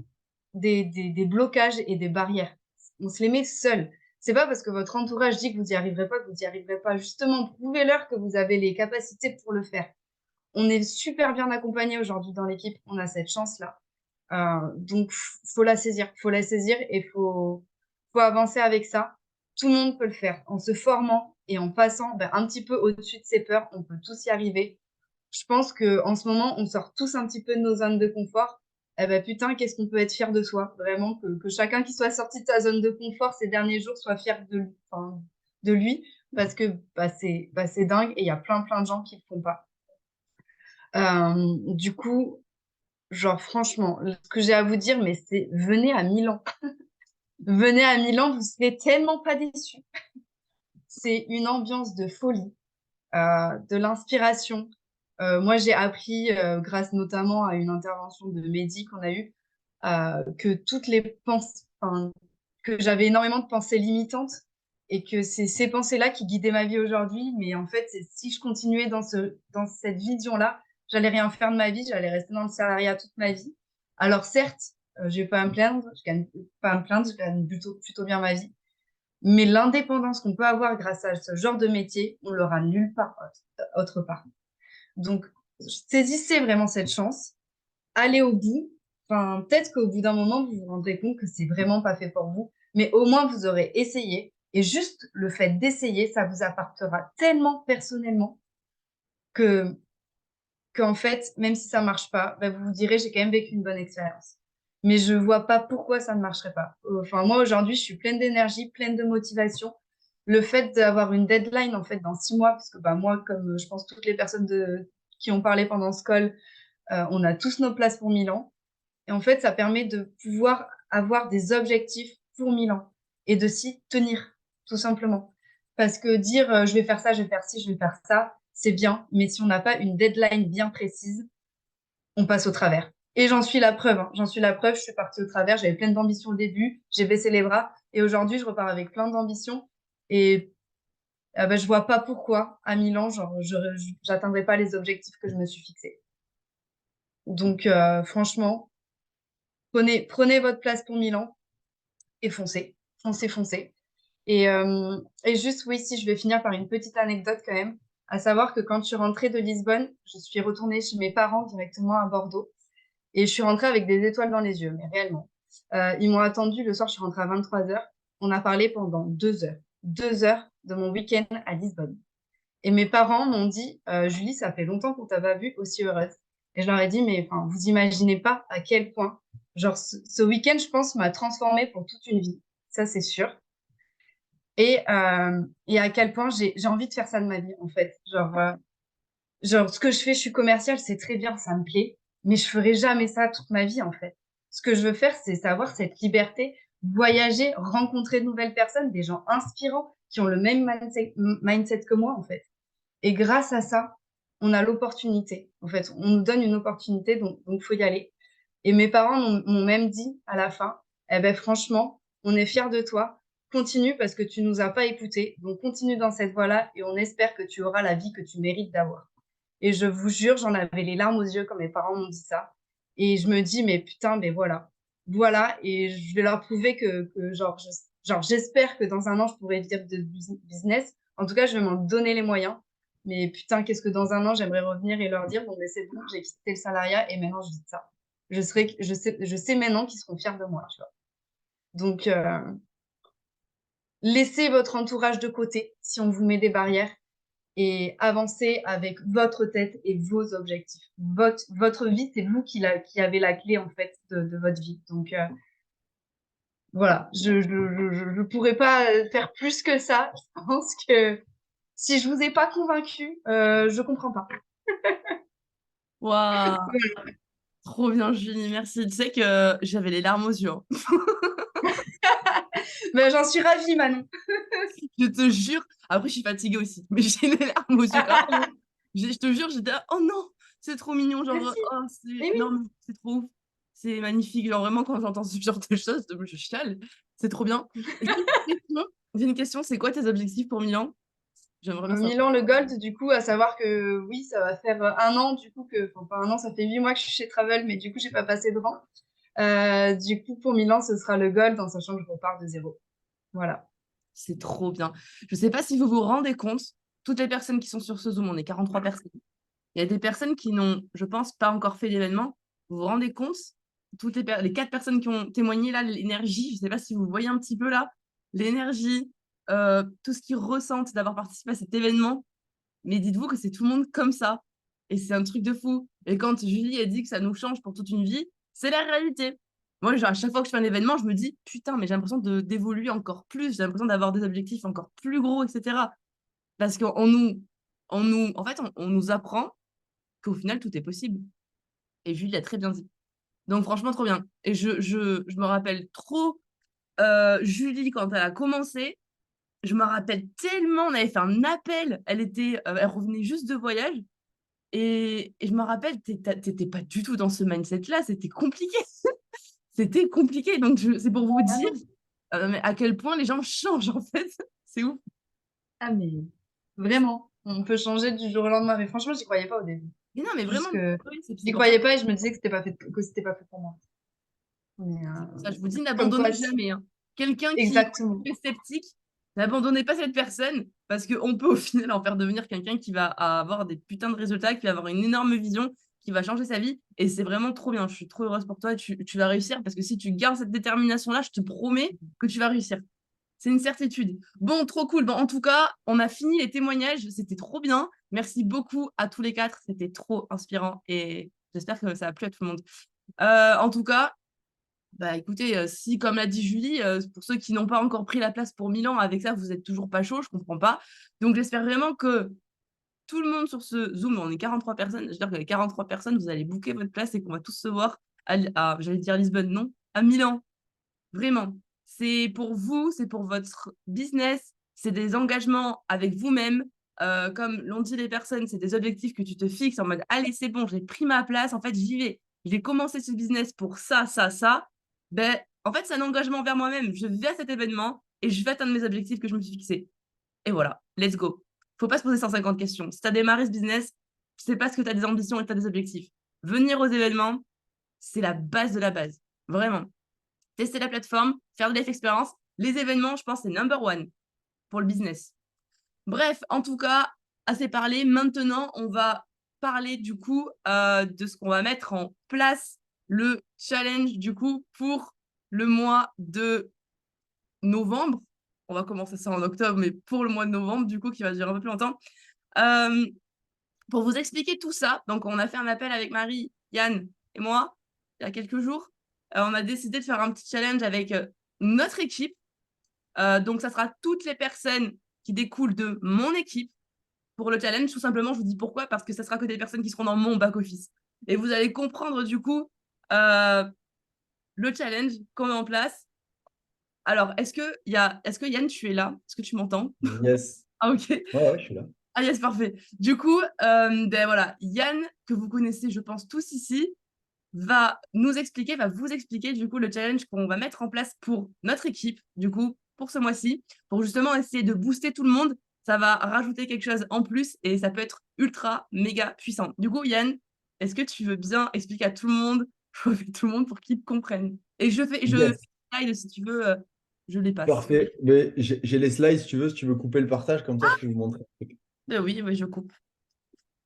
des blocages et des barrières. On se les met seuls. C'est pas parce que votre entourage dit que vous y arriverez pas que vous y arriverez pas. Justement, prouvez-leur que vous avez les capacités pour le faire. On est super bien accompagnés aujourd'hui dans l'équipe. On a cette chance-là. Donc, faut la saisir. Faut la saisir et faut avancer avec ça. Tout le monde peut le faire. En se formant et en passant un petit peu au-dessus de ses peurs, on peut tous y arriver. Je pense qu'en ce moment, on sort tous un petit peu de nos zones de confort. Eh ben, putain, qu'est-ce qu'on peut être fier de soi? Vraiment, que chacun qui soit sorti de sa zone de confort ces derniers jours soit fier de lui, parce que c'est dingue et il y a plein de gens qui le font pas. Du coup, genre franchement, ce que j'ai à vous dire, mais c'est venez à Milan. Venez à Milan, vous serez tellement pas déçus. C'est une ambiance de folie, de l'inspiration. Moi, j'ai appris, grâce notamment à une intervention de Mehdi qu'on a eue, que toutes les pensées, que j'avais énormément de pensées limitantes et que c'est ces pensées-là qui guidaient ma vie aujourd'hui. Mais en fait, si je continuais dans cette vision-là, j'allais rien faire de ma vie, j'allais rester dans le salariat toute ma vie. Alors certes, je vais pas à me plaindre, je gagne pas à me plaindre, je gagne plutôt bien ma vie. Mais l'indépendance qu'on peut avoir grâce à ce genre de métier, on l'aura nulle part autre part. Donc, saisissez vraiment cette chance, allez au bout. Enfin, peut-être qu'au bout d'un moment, vous vous rendrez compte que c'est vraiment pas fait pour vous, mais au moins vous aurez essayé. Et juste le fait d'essayer, ça vous apportera tellement personnellement que qu'en fait, même si ça marche pas, vous vous direz j'ai quand même vécu une bonne expérience. Mais je vois pas pourquoi ça ne marcherait pas. Enfin, moi aujourd'hui, je suis pleine d'énergie, pleine de motivation. Le fait d'avoir une deadline en fait dans 6 mois, parce que moi, comme je pense toutes les personnes qui ont parlé pendant ce call, on a tous nos places pour Milan. Et en fait, ça permet de pouvoir avoir des objectifs pour Milan et de s'y tenir, tout simplement. Parce que dire je vais faire ça, je vais faire ci, je vais faire ça, c'est bien. Mais si on n'a pas une deadline bien précise, on passe au travers. Et j'en suis la preuve. J'en suis la preuve. Je suis partie au travers. J'avais plein d'ambition au début. J'ai baissé les bras. Et aujourd'hui, je repars avec plein d'ambition. Et je vois pas pourquoi à Milan, genre, j'atteindrai pas les objectifs que je me suis fixés. Donc, franchement, prenez votre place pour Milan et foncez. Foncez. Et juste, oui, si je vais finir par une petite anecdote quand même, à savoir que quand je suis rentrée de Lisbonne, je suis retournée chez mes parents directement à Bordeaux. Et je suis rentrée avec des étoiles dans les yeux, mais réellement. Ils m'ont attendue le soir, je suis rentrée à 23h. On a parlé pendant 2 heures. 2 heures de mon week-end à Lisbonne. Et mes parents m'ont dit, Julie, ça fait longtemps qu'on t'a pas vue aussi heureuse. Et je leur ai dit, mais vous imaginez pas à quel point, genre, ce week-end, je pense, m'a transformée pour toute une vie. Ça, c'est sûr. Et à quel point j'ai envie de faire ça de ma vie, en fait. Genre, ce que je fais, je suis commerciale, c'est très bien, ça me plaît, mais je ferai jamais ça toute ma vie, en fait. Ce que je veux faire, c'est savoir cette liberté, voyager, rencontrer de nouvelles personnes, des gens inspirants qui ont le même mindset que moi, en fait. Et grâce à ça, on a l'opportunité. En fait, on nous donne une opportunité, donc faut y aller. Et mes parents m'ont même dit à la fin, eh ben franchement, on est fiers de toi. Continue parce que tu nous as pas écoutés. Donc continue dans cette voie-là et on espère que tu auras la vie que tu mérites d'avoir. Et je vous jure, j'en avais les larmes aux yeux quand mes parents m'ont dit ça. Et je me dis, mais putain, mais voilà. Voilà. Et je vais leur prouver que j'espère que dans un an, je pourrai vivre de business. En tout cas, je vais m'en donner les moyens. Mais putain, qu'est-ce que dans un an, j'aimerais revenir et leur dire, bon, mais c'est bon, j'ai quitté le salariat et maintenant, je vis de ça. Je sais maintenant qu'ils seront fiers de moi, tu vois. Donc, laissez votre entourage de côté si on vous met des barrières et avancez avec votre tête et vos objectifs. Votre vie, c'est vous qui avez la clé, en fait, de votre vie. Donc, voilà, je pourrais pas faire plus que ça. Je pense que si je vous ai pas convaincu, je comprends pas. Waouh, trop bien, Julie, merci. Tu sais que j'avais les larmes aux yeux. Hein. J'en suis ravie, Manon. Je te jure. Après, je suis fatiguée aussi, mais j'ai les larmes aux yeux. Je te jure, j'étais là, oh non, c'est trop mignon. Genre, Merci. oh, Oui. non, mais c'est trop ouf. C'est magnifique. Genre, vraiment, quand j'entends ce genre de choses, je chiale. C'est trop bien. Et petite question, J'ai une question, c'est quoi tes objectifs pour Milan? J'aimerais bien savoir. Milan, le Gold, du coup, à savoir que oui, ça va faire 1 an, du coup, enfin pas 1 an, ça fait 8 mois que je suis chez Travel, mais du coup, j'ai pas passé de rang. Du coup, pour Milan, ce sera le Gold, en sachant que je repars de zéro. Voilà. C'est trop bien. Je sais pas si vous vous rendez compte, toutes les personnes qui sont sur ce Zoom, on est 43 personnes. Il y a des personnes qui n'ont, je pense, pas encore fait l'événement. Vous vous rendez compte? Toutes les 4 personnes qui ont témoigné là, l'énergie, je ne sais pas si vous voyez un petit peu là, l'énergie, tout ce qu'ils ressentent d'avoir participé à cet événement. Mais dites-vous que c'est tout le monde comme ça. Et c'est un truc de fou. Et quand Julie a dit que ça nous change pour toute une vie, c'est la réalité. Moi, genre, à chaque fois que je fais un événement, je me dis, putain, mais j'ai l'impression d'évoluer encore plus, j'ai l'impression d'avoir des objectifs encore plus gros, etc. Parce en fait, on nous apprend qu'au final, tout est possible. Et Julie l'a très bien dit. Donc, franchement, trop bien. Et je me rappelle trop Julie quand elle a commencé. Je me rappelle tellement, on avait fait un appel. Elle revenait juste de voyage. Et je me rappelle, t'étais pas du tout dans ce mindset-là. C'était compliqué. C'était compliqué. Donc, c'est pour vous dire mais à quel point les gens changent, en fait. C'est ouf. Ah, mais vraiment, on peut changer du jour au lendemain. Mais franchement, j'y croyais pas au début. Mais non, mais Juste vraiment, que oui, c'est j'y pour ça croyais pas et je me disais que c'était pas fait pour moi. Mais ça, je vous dis, comme quoi, n'abandonnez jamais, hein. Quelqu'un qui exactement. est sceptique, n'abandonnez pas cette personne parce qu'on peut au final en faire devenir quelqu'un qui va avoir des putains de résultats, qui va avoir une énorme vision, qui va changer sa vie. Et c'est vraiment trop bien. Je suis trop heureuse pour toi. Tu vas réussir parce que si tu gardes cette détermination-là, je te promets que tu vas réussir. C'est une certitude. Bon, trop cool. Bon, en tout cas, on a fini les témoignages. C'était trop bien. Merci beaucoup à tous les 4. C'était trop inspirant et j'espère que ça a plu à tout le monde. En tout cas, bah écoutez, si comme l'a dit Julie, pour ceux qui n'ont pas encore pris la place pour Milan, avec ça, vous êtes toujours pas chaud, je comprends pas. Donc j'espère vraiment que tout le monde sur ce Zoom, on est 43 personnes, j'espère que les 43 personnes, vous allez booker votre place et qu'on va tous se voir j'allais dire Lisbonne, non, à Milan. Vraiment. C'est pour vous, c'est pour votre business, c'est des engagements avec vous-même. Comme l'ont dit les personnes, c'est des objectifs que tu te fixes en mode allez, c'est bon, j'ai pris ma place, en fait, j'y vais. J'ai commencé ce business pour ça, ça, ça. Ben, en fait, c'est un engagement envers moi-même. Je vais à cet événement et je vais atteindre mes objectifs que je me suis fixés. Et voilà, let's go. Faut pas se poser 150 questions. Si tu as démarré ce business, c'est parce que tu as des ambitions et tu as des objectifs. Venir aux événements, c'est la base de la base. Vraiment. Tester la plateforme, faire de life expérience. Les événements, je pense, c'est number one pour le business. Bref, en tout cas, assez parlé. Maintenant, on va parler du coup de ce qu'on va mettre en place, le challenge du coup pour le mois de novembre. On va commencer ça en octobre, mais pour le mois de novembre, du coup, qui va durer un peu plus longtemps. Pour vous expliquer tout ça, donc on a fait un appel avec Marie, Yann et moi il y a quelques jours. On a décidé de faire un petit challenge avec notre équipe. Donc, ça sera toutes les personnes qui découlent de mon équipe pour le challenge. Tout simplement, je vous dis pourquoi, parce que ça sera que des personnes qui seront dans mon back-office. Et vous allez comprendre du coup le challenge qu'on met en place. Alors, est-ce que Yann, tu es là? Est-ce que tu m'entends? Yes. Ah, ok. Ouais, ouais, je suis là. Ah, yes, parfait. Du coup, ben voilà, Yann, que vous connaissez, je pense, tous ici, va vous expliquer du coup le challenge qu'on va mettre en place pour notre équipe, du coup, pour ce mois-ci, pour justement essayer de booster tout le monde. Ça va rajouter quelque chose en plus et ça peut être ultra, méga puissant. Du coup, Yann, est-ce que tu veux bien expliquer à tout le monde, tout le monde pour qu'ils comprennent? Et je Yes. slide si tu veux, je les passe. Parfait. Mais j'ai les slides si tu veux couper le partage, comme ça je peux vous montrer. Oui, oui, je coupe.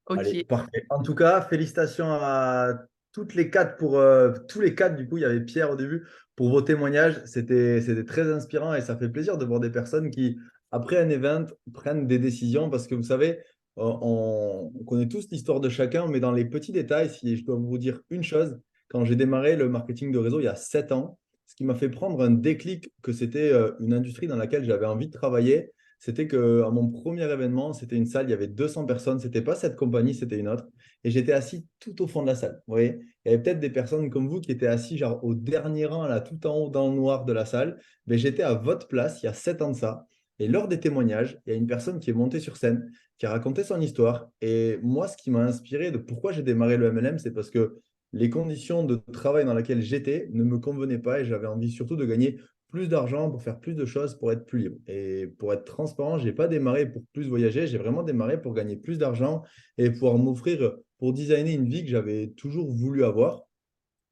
Allez, Ok. parfait. En tout cas, félicitations à toutes les 4 pour tous les 4. Du coup, il y avait Pierre au début pour vos témoignages. C'était très inspirant et ça fait plaisir de voir des personnes qui, après un event, prennent des décisions parce que vous savez, on connaît tous l'histoire de chacun, mais dans les petits détails, si je dois vous dire une chose, quand j'ai démarré le marketing de réseau il y a 7 ans, ce qui m'a fait prendre un déclic que c'était une industrie dans laquelle j'avais envie de travailler, c'était qu'à mon premier événement, c'était une salle, il y avait 200 personnes. C'était pas cette compagnie, c'était une autre. Et j'étais assis tout au fond de la salle. Vous voyez, il y avait peut-être des personnes comme vous qui étaient assis genre au dernier rang, là, tout en haut dans le noir de la salle. Mais j'étais à votre place il y a 7 ans de ça. Et lors des témoignages, il y a une personne qui est montée sur scène, qui a raconté son histoire. Et moi, ce qui m'a inspiré de pourquoi j'ai démarré le MLM, c'est parce que les conditions de travail dans lesquelles j'étais ne me convenaient pas et j'avais envie surtout de gagner plus d'argent, pour faire plus de choses, pour être plus libre. Et pour être transparent, je n'ai pas démarré pour plus voyager, j'ai vraiment démarré pour gagner plus d'argent et pouvoir m'offrir, pour designer une vie que j'avais toujours voulu avoir.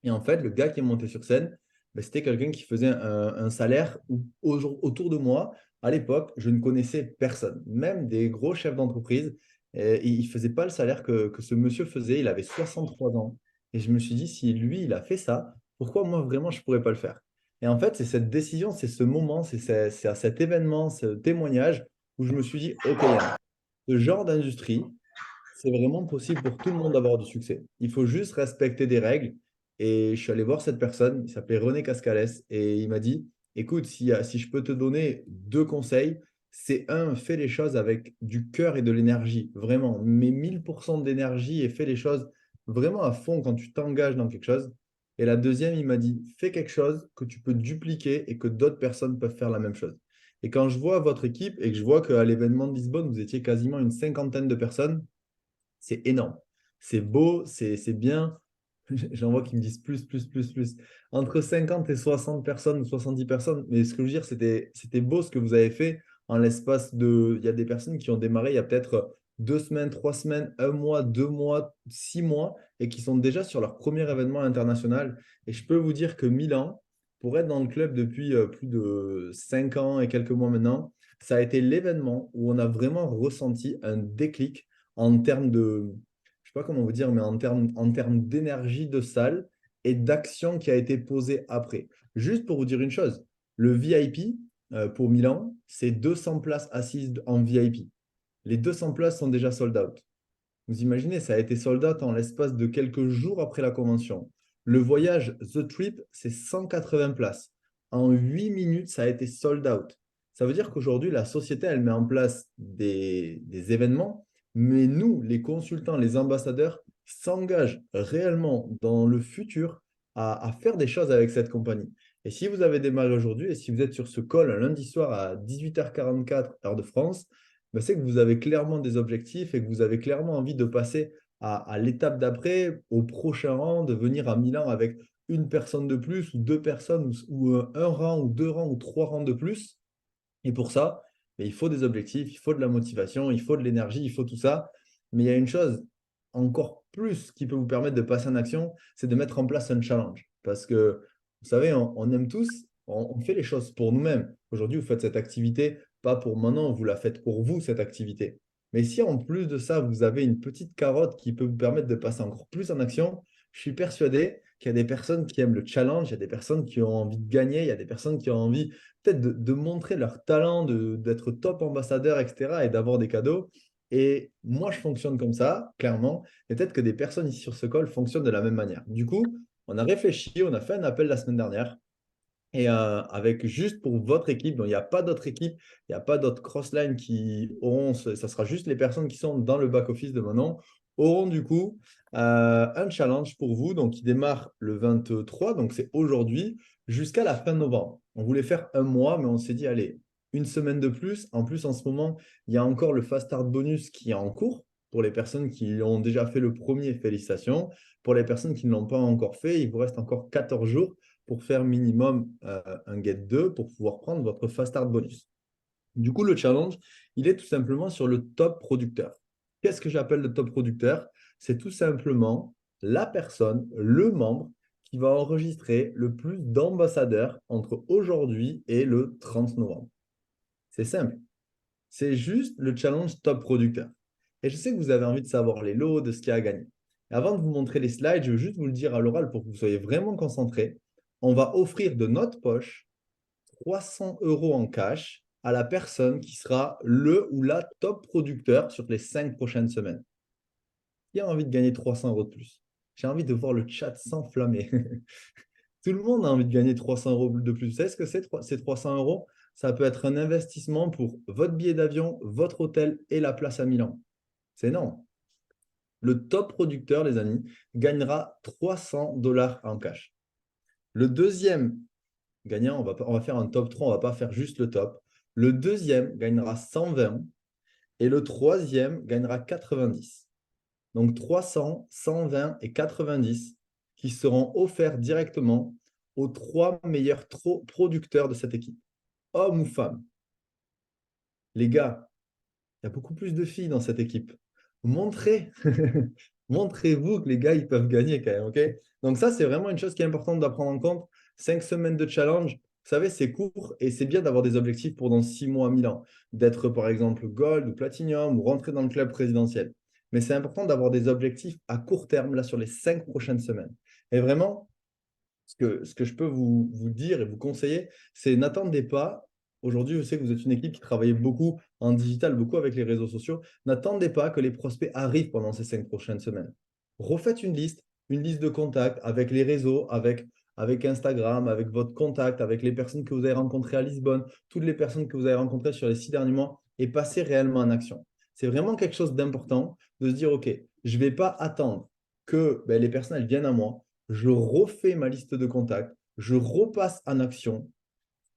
Et en fait, le gars qui est monté sur scène, ben, c'était quelqu'un qui faisait un salaire où, autour de moi, à l'époque, je ne connaissais personne, même des gros chefs d'entreprise. Et il ne faisait pas le salaire que ce monsieur faisait. Il avait 63 ans. Et je me suis dit, si lui, il a fait ça, pourquoi moi, vraiment, je ne pourrais pas le faire? Et en fait, c'est cette décision, c'est ce moment, c'est à cet événement, ce témoignage où je me suis dit, OK, Yann, ce genre d'industrie, c'est vraiment possible pour tout le monde d'avoir du succès. Il faut juste respecter des règles. Et je suis allé voir cette personne, il s'appelait René Cascales, et il m'a dit, écoute, si je peux te donner 2 conseils, c'est un, fais les choses avec du cœur et de l'énergie, vraiment. Mets 1000% d'énergie et fais les choses vraiment à fond quand tu t'engages dans quelque chose. Et la deuxième, il m'a dit, fais quelque chose que tu peux dupliquer et que d'autres personnes peuvent faire la même chose. Et quand je vois votre équipe et que je vois qu'à l'événement de Lisbonne, vous étiez quasiment une cinquantaine de personnes, c'est énorme. C'est beau, c'est bien. J'en vois qui me disent plus, plus, plus, plus. Entre 50 et 60 personnes ou 70 personnes. Mais ce que je veux dire, c'était beau ce que vous avez fait en l'espace de. Il y a des personnes qui ont démarré il y a peut-être 2 semaines, 3 semaines, un mois, 2 mois, 6 mois et qui sont déjà sur leur premier événement international. Et je peux vous dire que Milan, pour être dans le club depuis plus de 5 ans et quelques mois maintenant, ça a été l'événement où on a vraiment ressenti un déclic en termes de, je sais pas comment vous dire, mais en termes d'énergie de salle et d'action qui a été posée après. Juste pour vous dire une chose, le VIP pour Milan, c'est 200 places assises en VIP. Les 200 places sont déjà sold out. Vous imaginez, ça a été sold out en l'espace de quelques jours après la convention. Le voyage The Trip, c'est 180 places. En 8 minutes, ça a été sold out. Ça veut dire qu'aujourd'hui, la société, elle met en place des événements, mais nous, les consultants, les ambassadeurs, s'engagent réellement dans le futur à faire des choses avec cette compagnie. Et si vous avez démarré aujourd'hui et si vous êtes sur ce call un lundi soir à 18h44, heure de France, ben, c'est que vous avez clairement des objectifs et que vous avez clairement envie de passer à l'étape d'après, au prochain rang, de venir à Milan avec une personne de plus ou 2 personnes ou un rang ou 2 rangs ou 3 rangs de plus. Et pour ça, ben, il faut des objectifs, il faut de la motivation, il faut de l'énergie, il faut tout ça. Mais il y a une chose encore plus qui peut vous permettre de passer en action, c'est de mettre en place un challenge. Parce que, vous savez, on aime tous, on fait les choses pour nous-mêmes. Aujourd'hui, vous faites cette activité, pas pour maintenant, vous la faites pour vous, cette activité. Mais si en plus de ça, vous avez une petite carotte qui peut vous permettre de passer encore plus en action, je suis persuadé qu'il y a des personnes qui aiment le challenge, il y a des personnes qui ont envie de gagner, il y a des personnes qui ont envie peut-être de montrer leur talent, d'être top ambassadeur, etc., et d'avoir des cadeaux. Et moi, je fonctionne comme ça, clairement. Et peut-être que des personnes ici sur ce call fonctionnent de la même manière. Du coup, on a réfléchi, on a fait un appel la semaine dernière. Et avec juste pour votre équipe, donc il n'y a pas d'autres équipes, il n'y a pas d'autres crossline qui auront, ça sera juste les personnes qui sont dans le back-office de Manon, auront du coup un challenge pour vous, donc qui démarre le 23, donc c'est aujourd'hui, jusqu'à la fin novembre. On voulait faire un mois, mais on s'est dit, allez, une semaine de plus. En plus, en ce moment, il y a encore le Fast Start Bonus qui est en cours. Pour les personnes qui ont déjà fait le premier, félicitations. Pour les personnes qui ne l'ont pas encore fait, il vous reste encore 14 jours pour faire minimum un get 2 pour pouvoir prendre votre Fast Start Bonus. Du coup, le challenge, il est tout simplement sur le top producteur. Qu'est-ce que j'appelle le top producteur? C'est tout simplement la personne, le membre qui va enregistrer le plus d'ambassadeurs entre aujourd'hui et le 30 novembre. C'est simple. C'est juste le challenge top producteur. Et je sais que vous avez envie de savoir les lots, de ce qu'il y a à gagner. Et avant de vous montrer les slides, je veux juste vous le dire à l'oral pour que vous soyez vraiment concentrés. On va offrir de notre poche 300 € en cash à la personne qui sera le ou la top producteur sur les 5 prochaines semaines. Qui a envie de gagner 300 € de plus? J'ai envie de voir le chat s'enflammer. Tout le monde a envie de gagner 300 € de plus. Vous savez ce que c'est ces 300 €? Ça peut être un investissement pour votre billet d'avion, votre hôtel et la place à Milan. C'est énorme. Le top producteur, les amis, gagnera 300 $ en cash. Le deuxième gagnant, on va faire un top 3, on ne va pas faire juste le top. Le deuxième gagnera 120 et le troisième gagnera 90. Donc 300, 120 et 90 qui seront offerts directement aux 3 meilleurs producteurs de cette équipe, hommes ou femmes. Les gars, il y a beaucoup plus de filles dans cette équipe. Montrez, montrez-vous que les gars, ils peuvent gagner quand même, ok? Donc ça, c'est vraiment une chose qui est importante d'apprendre en compte. 5 semaines de challenge, vous savez, c'est court et c'est bien d'avoir des objectifs pour dans 6 mois, 1000 ans. D'être par exemple gold ou platinum ou rentrer dans le club présidentiel. Mais c'est important d'avoir des objectifs à court terme, là, sur les 5 prochaines semaines. Et vraiment, ce que je peux vous dire et vous conseiller, c'est n'attendez pas. Aujourd'hui, je sais que vous êtes une équipe qui travaille beaucoup en digital, beaucoup avec les réseaux sociaux. N'attendez pas que les prospects arrivent pendant ces 5 prochaines semaines. Refaites une liste de contacts avec les réseaux, avec Instagram, avec votre contact, avec les personnes que vous avez rencontrées à Lisbonne, toutes les personnes que vous avez rencontrées sur les 6 derniers mois et passez réellement en action. C'est vraiment quelque chose d'important de se dire, OK, je ne vais pas attendre que les personnes elles viennent à moi. Je refais ma liste de contacts, je repasse en action.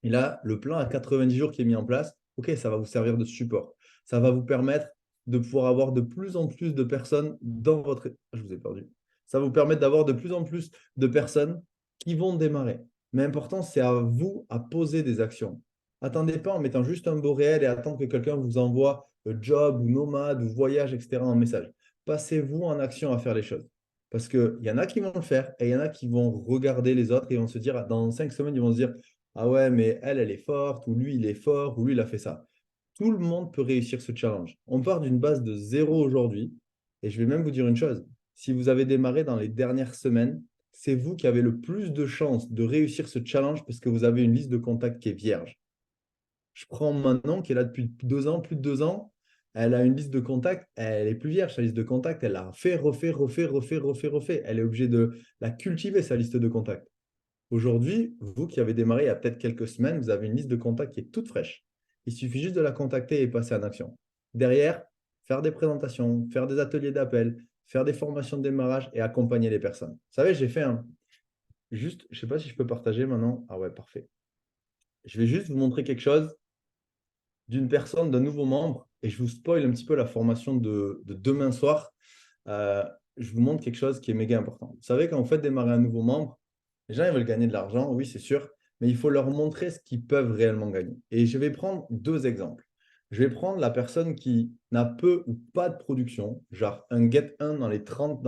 Et là, le plan à 90 jours qui est mis en place, OK, ça va vous servir de support. Ça va vous permettre de pouvoir avoir de plus en plus de personnes dans votre... Je vous ai perdu. Ça va vous permettre d'avoir de plus en plus de personnes qui vont démarrer. Mais l'important, c'est à vous à poser des actions. Attendez pas en mettant juste un beau réel et attendre que quelqu'un vous envoie job ou nomade ou voyage, etc. en message. Passez-vous en action à faire les choses. Parce qu'il y en a qui vont le faire et il y en a qui vont regarder les autres et vont se dire, dans 5 semaines, ils vont se dire, ah ouais, mais elle est forte, ou lui, il est fort, ou lui, il a fait ça. Tout le monde peut réussir ce challenge. On part d'une base de 0 aujourd'hui. Et je vais même vous dire une chose. Si vous avez démarré dans les dernières semaines, c'est vous qui avez le plus de chances de réussir ce challenge parce que vous avez une liste de contacts qui est vierge. Je prends Manon qui est là depuis 2 ans, plus de 2 ans. Elle a une liste de contacts, elle est plus vierge, sa liste de contacts, elle l'a refait. Elle est obligée de la cultiver, sa liste de contacts. Aujourd'hui, vous qui avez démarré il y a peut-être quelques semaines, vous avez une liste de contacts qui est toute fraîche. Il suffit juste de la contacter et passer en action. Derrière, faire des présentations, faire des ateliers d'appel, faire des formations de démarrage et accompagner les personnes. Vous savez, j'ai fait un... Juste, je ne sais pas si je peux partager maintenant. Ah ouais, parfait. Je vais juste vous montrer quelque chose d'une personne, d'un nouveau membre, et je vous spoil un petit peu la formation de demain soir. Je vous montre quelque chose qui est méga important. Vous savez, quand vous faites démarrer un nouveau membre, les gens ils veulent gagner de l'argent, oui, c'est sûr, mais il faut leur montrer ce qu'ils peuvent réellement gagner. Et je vais prendre 2 exemples. Je vais prendre la personne qui n'a peu ou pas de production, genre un get 1 dans les 30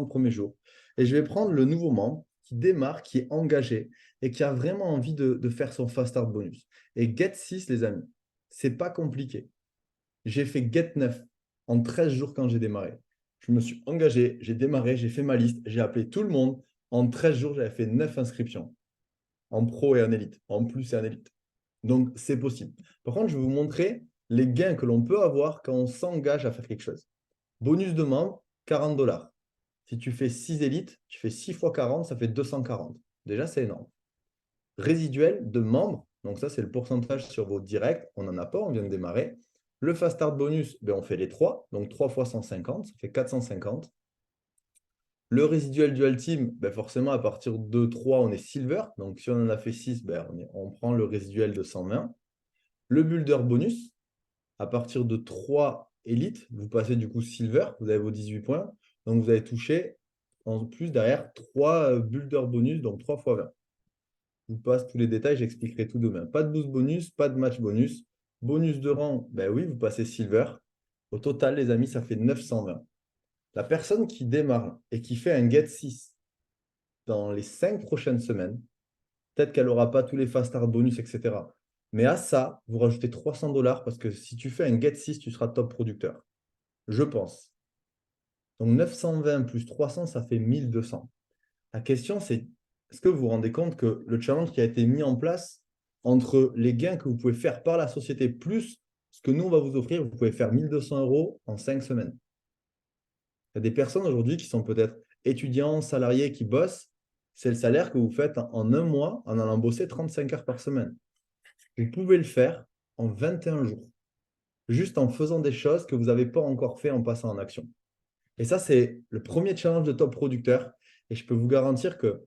premiers jours. Et je vais prendre le nouveau membre qui démarre, qui est engagé et qui a vraiment envie de faire son fast start bonus. Et get 6, les amis, c'est pas compliqué. J'ai fait get 9 en 13 jours quand j'ai démarré. Je me suis engagé, j'ai démarré, j'ai fait ma liste, j'ai appelé tout le monde. En 13 jours, j'avais fait 9 inscriptions en pro et en élite, en plus et en élite. Donc, c'est possible. Par contre, je vais vous montrer les gains que l'on peut avoir quand on s'engage à faire quelque chose. Bonus de membre, 40 $. Si tu fais 6 élites, tu fais 6 fois 40, ça fait 240. Déjà, c'est énorme. Résiduel de membres, donc ça, c'est le pourcentage sur vos directs. On n'en a pas, on vient de démarrer. Le fast start bonus, on fait les 3, donc 3 fois 150, ça fait 450. Le résiduel dual team, forcément, à partir de 3, on est silver. Donc, si on en a fait 6, on prend le résiduel de 120. Le builder bonus, à partir de 3 élites, vous passez du coup silver, vous avez vos 18 points. Donc, vous avez touché en plus derrière 3 builder bonus, donc 3 fois 20. Je vous passe tous les détails, j'expliquerai tout demain. Pas de boost bonus, pas de match bonus. Bonus de rang, oui, vous passez silver. Au total, les amis, ça fait 920. La personne qui démarre et qui fait un get 6 dans les 5 prochaines semaines, peut-être qu'elle n'aura pas tous les fast start bonus, etc. Mais à ça, vous rajoutez 300 $ parce que si tu fais un get 6, tu seras top producteur. Je pense. Donc 920 plus 300, ça fait 1200. La question, c'est est-ce que vous vous rendez compte que le challenge qui a été mis en place entre les gains que vous pouvez faire par la société plus ce que nous, on va vous offrir, vous pouvez faire 1200 € en 5 semaines. Il y a des personnes aujourd'hui qui sont peut-être étudiants, salariés, qui bossent. C'est le salaire que vous faites en un mois en allant bosser 35 heures par semaine. Vous pouvez le faire en 21 jours, juste en faisant des choses que vous n'avez pas encore fait en passant en action. Et ça, c'est le premier challenge de top producteur. Et je peux vous garantir que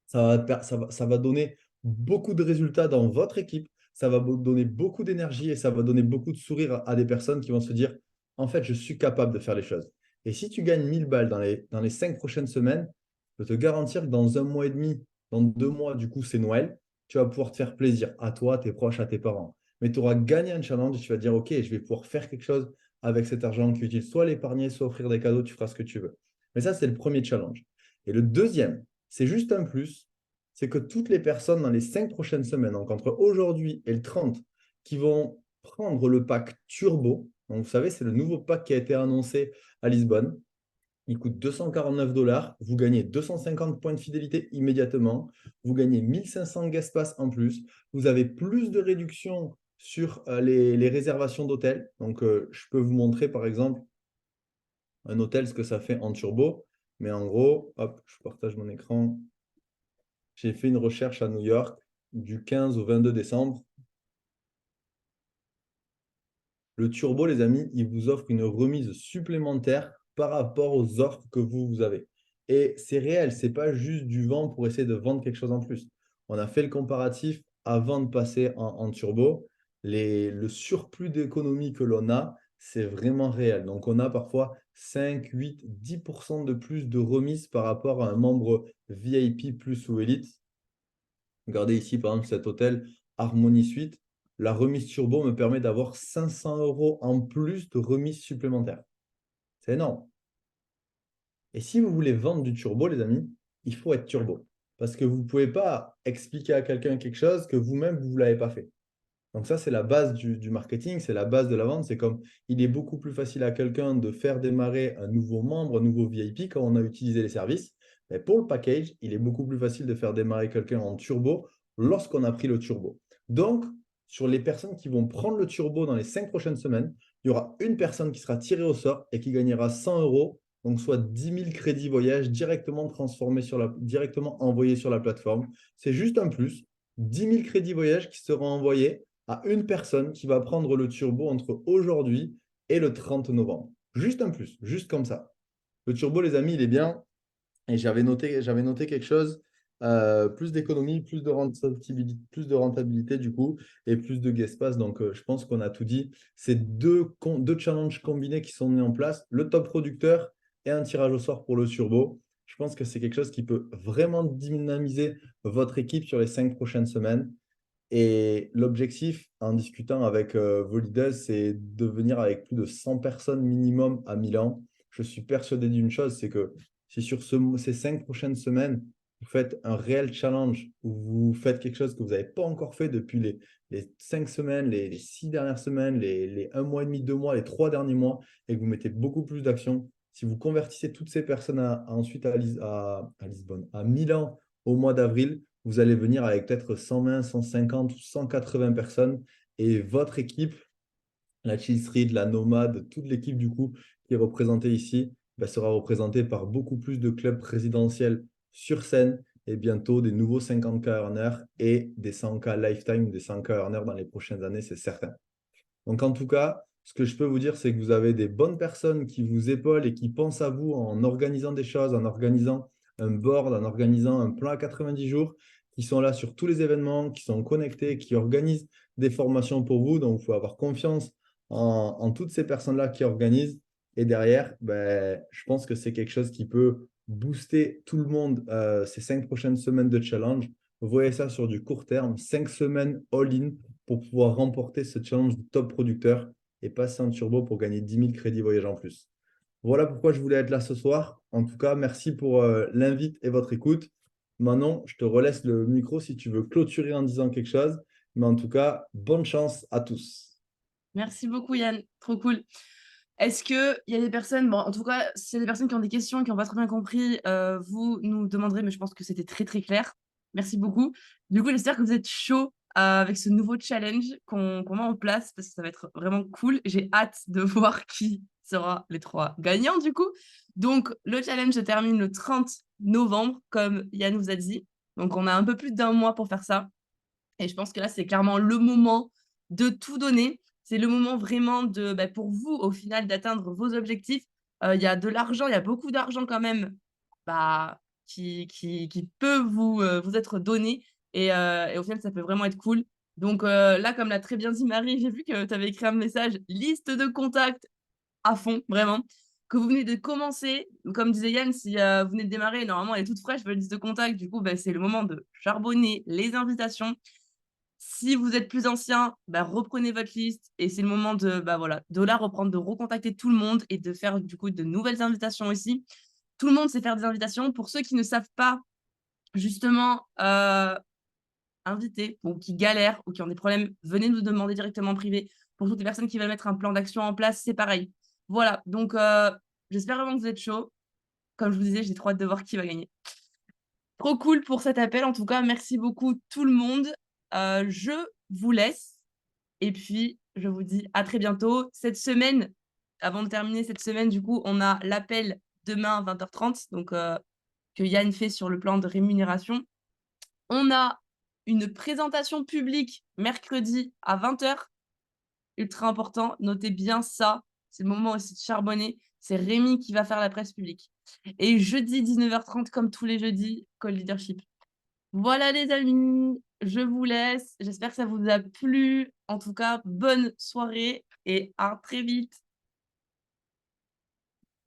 ça va donner beaucoup de résultats dans votre équipe. Ça va vous donner beaucoup d'énergie et ça va donner beaucoup de sourire à des personnes qui vont se dire, en fait, je suis capable de faire les choses. Et si tu gagnes 1000 balles dans les 5 prochaines semaines, je peux te garantir que dans un mois et demi, Dans 2 mois, du coup, c'est Noël. Tu vas pouvoir te faire plaisir à toi, à tes proches, à tes parents. Mais tu auras gagné un challenge et tu vas te dire, OK, je vais pouvoir faire quelque chose avec cet argent qui est utile, soit l'épargner, soit offrir des cadeaux, tu feras ce que tu veux. Mais ça, c'est le premier challenge. Et le deuxième, c'est juste un plus, c'est que toutes les personnes dans les 5 prochaines semaines, donc entre aujourd'hui et le 30, qui vont prendre le pack Turbo, donc vous savez, c'est le nouveau pack qui a été annoncé à Lisbonne. Il coûte 249 $. Vous gagnez 250 points de fidélité immédiatement. Vous gagnez 1500 guest pass en plus. Vous avez plus de réduction sur les réservations d'hôtels. Donc, je peux vous montrer, par exemple, un hôtel, ce que ça fait en turbo. Mais en gros, hop, je partage mon écran. J'ai fait une recherche à New York du 15 au 22 décembre. Le turbo, les amis, il vous offre une remise supplémentaire par rapport aux offres que vous avez. Et c'est réel, ce n'est pas juste du vent pour essayer de vendre quelque chose en plus. On a fait le comparatif avant de passer en turbo. Le surplus d'économie que l'on a, c'est vraiment réel. Donc, on a parfois 5, 8, 10% de plus de remise par rapport à un membre VIP plus ou Elite. Regardez ici, par exemple, cet hôtel Harmony Suite. La remise turbo me permet d'avoir 500 € en plus de remise supplémentaire. C'est énorme. Et si vous voulez vendre du turbo, les amis, il faut être turbo. Parce que vous ne pouvez pas expliquer à quelqu'un quelque chose que vous-même, vous ne l'avez pas fait. Donc ça, c'est la base du marketing, c'est la base de la vente. C'est comme il est beaucoup plus facile à quelqu'un de faire démarrer un nouveau membre, un nouveau VIP quand on a utilisé les services. Mais pour le package, il est beaucoup plus facile de faire démarrer quelqu'un en turbo lorsqu'on a pris le turbo. Donc, sur les personnes qui vont prendre le turbo dans les 5 prochaines semaines, il y aura une personne qui sera tirée au sort et qui gagnera 100 €, donc soit 10 000 crédits voyage directement directement envoyés sur la plateforme. C'est juste un plus. 10 000 crédits voyage qui seront envoyés à une personne qui va prendre le turbo entre aujourd'hui et le 30 novembre. Juste un plus, juste comme ça. Le turbo, les amis, il est bien. Et j'avais noté quelque chose, plus d'économie, plus de rentabilité du coup, et plus de guest pass. Donc, je pense qu'on a tout dit. C'est deux challenges combinés qui sont mis en place, le top producteur et un tirage au sort pour le turbo. Je pense que c'est quelque chose qui peut vraiment dynamiser votre équipe sur les 5 prochaines semaines. Et l'objectif, en discutant avec vos leaders, c'est de venir avec plus de 100 personnes minimum à Milan. Je suis persuadé d'une chose, c'est que si sur ces 5 prochaines semaines, vous faites un réel challenge, où vous faites quelque chose que vous n'avez pas encore fait depuis les 5 semaines, les 6 dernières semaines, les 1 mois et demi, 2 mois, les 3 derniers mois, et que vous mettez beaucoup plus d'action, si vous convertissez toutes ces personnes ensuite à Lisbonne, à Milan au mois d'avril, vous allez venir avec peut-être 120, 150 ou 180 personnes et votre équipe, la Chill Street, la Nomade, toute l'équipe du coup qui est représentée ici, sera représentée par beaucoup plus de clubs présidentiels sur scène et bientôt des nouveaux 50K earners et des 100K lifetime, des 100K earners dans les prochaines années, c'est certain. Donc en tout cas, ce que je peux vous dire, c'est que vous avez des bonnes personnes qui vous épaulent et qui pensent à vous en organisant des choses, en organisant un board, en organisant un plan à 90 jours, qui sont là sur tous les événements, qui sont connectés, qui organisent des formations pour vous. Donc, il faut avoir confiance en toutes ces personnes-là qui organisent. Et derrière, je pense que c'est quelque chose qui peut booster tout le monde ces 5 prochaines semaines de challenge. Vous voyez ça sur du court terme, 5 semaines all-in pour pouvoir remporter ce challenge de top producteur et passer en turbo pour gagner 10 000 crédits voyage en plus. Voilà pourquoi je voulais être là ce soir. En tout cas, merci pour l'invite et votre écoute. Manon, je te relaisse le micro si tu veux clôturer en disant quelque chose. Mais en tout cas, bonne chance à tous. Merci beaucoup, Yann. Trop cool. Est-ce qu'il y a des personnes, bon, en tout cas, s'il y a des personnes qui ont des questions, qui n'ont pas très bien compris, vous nous demanderez, mais je pense que c'était très, très clair. Merci beaucoup. Du coup, j'espère que vous êtes chaud avec ce nouveau challenge qu'on met en place, parce que ça va être vraiment cool. J'ai hâte de voir qui sera les 3 gagnants, du coup. Donc, le challenge se termine le 30 novembre, comme Yann vous a dit. Donc, on a un peu plus d'1 mois pour faire ça. Et je pense que là, c'est clairement le moment de tout donner. C'est le moment vraiment pour vous, au final, d'atteindre vos objectifs. Il y a de l'argent, il y a beaucoup d'argent quand même qui peut vous être donné. Et au final, ça peut vraiment être cool. Donc là, comme l'a très bien dit Marie, j'ai vu que tu avais écrit un message, liste de contacts à fond, vraiment. que vous venez de commencer. Comme disait Yann, si vous venez de démarrer, normalement, elle est toute fraîche, votre liste de contacts. Du coup, c'est le moment de charbonner les invitations. Si vous êtes plus ancien, reprenez votre liste et c'est le moment de, voilà, de la reprendre, de recontacter tout le monde et de faire du coup de nouvelles invitations aussi. Tout le monde sait faire des invitations. Pour ceux qui ne savent pas, justement, inviter ou qui galèrent ou qui ont des problèmes, venez nous demander directement en privé. Pour toutes les personnes qui veulent mettre un plan d'action en place, c'est pareil. Voilà, donc j'espère vraiment que vous êtes chaud. Comme je vous disais, j'ai trop hâte de voir qui va gagner. Trop cool pour cet appel. En tout cas, merci beaucoup tout le monde. Je vous laisse. Et puis, je vous dis à très bientôt. Cette semaine, avant de terminer cette semaine, du coup, on a l'appel demain à 20h30, donc que Yann fait sur le plan de rémunération. On a une présentation publique mercredi à 20h. Ultra important. Notez bien ça. C'est le moment aussi de charbonner. C'est Rémi qui va faire la presse publique. Et jeudi 19h30, comme tous les jeudis, Call Leadership. Voilà les amis, je vous laisse. J'espère que ça vous a plu. En tout cas, bonne soirée et à très vite.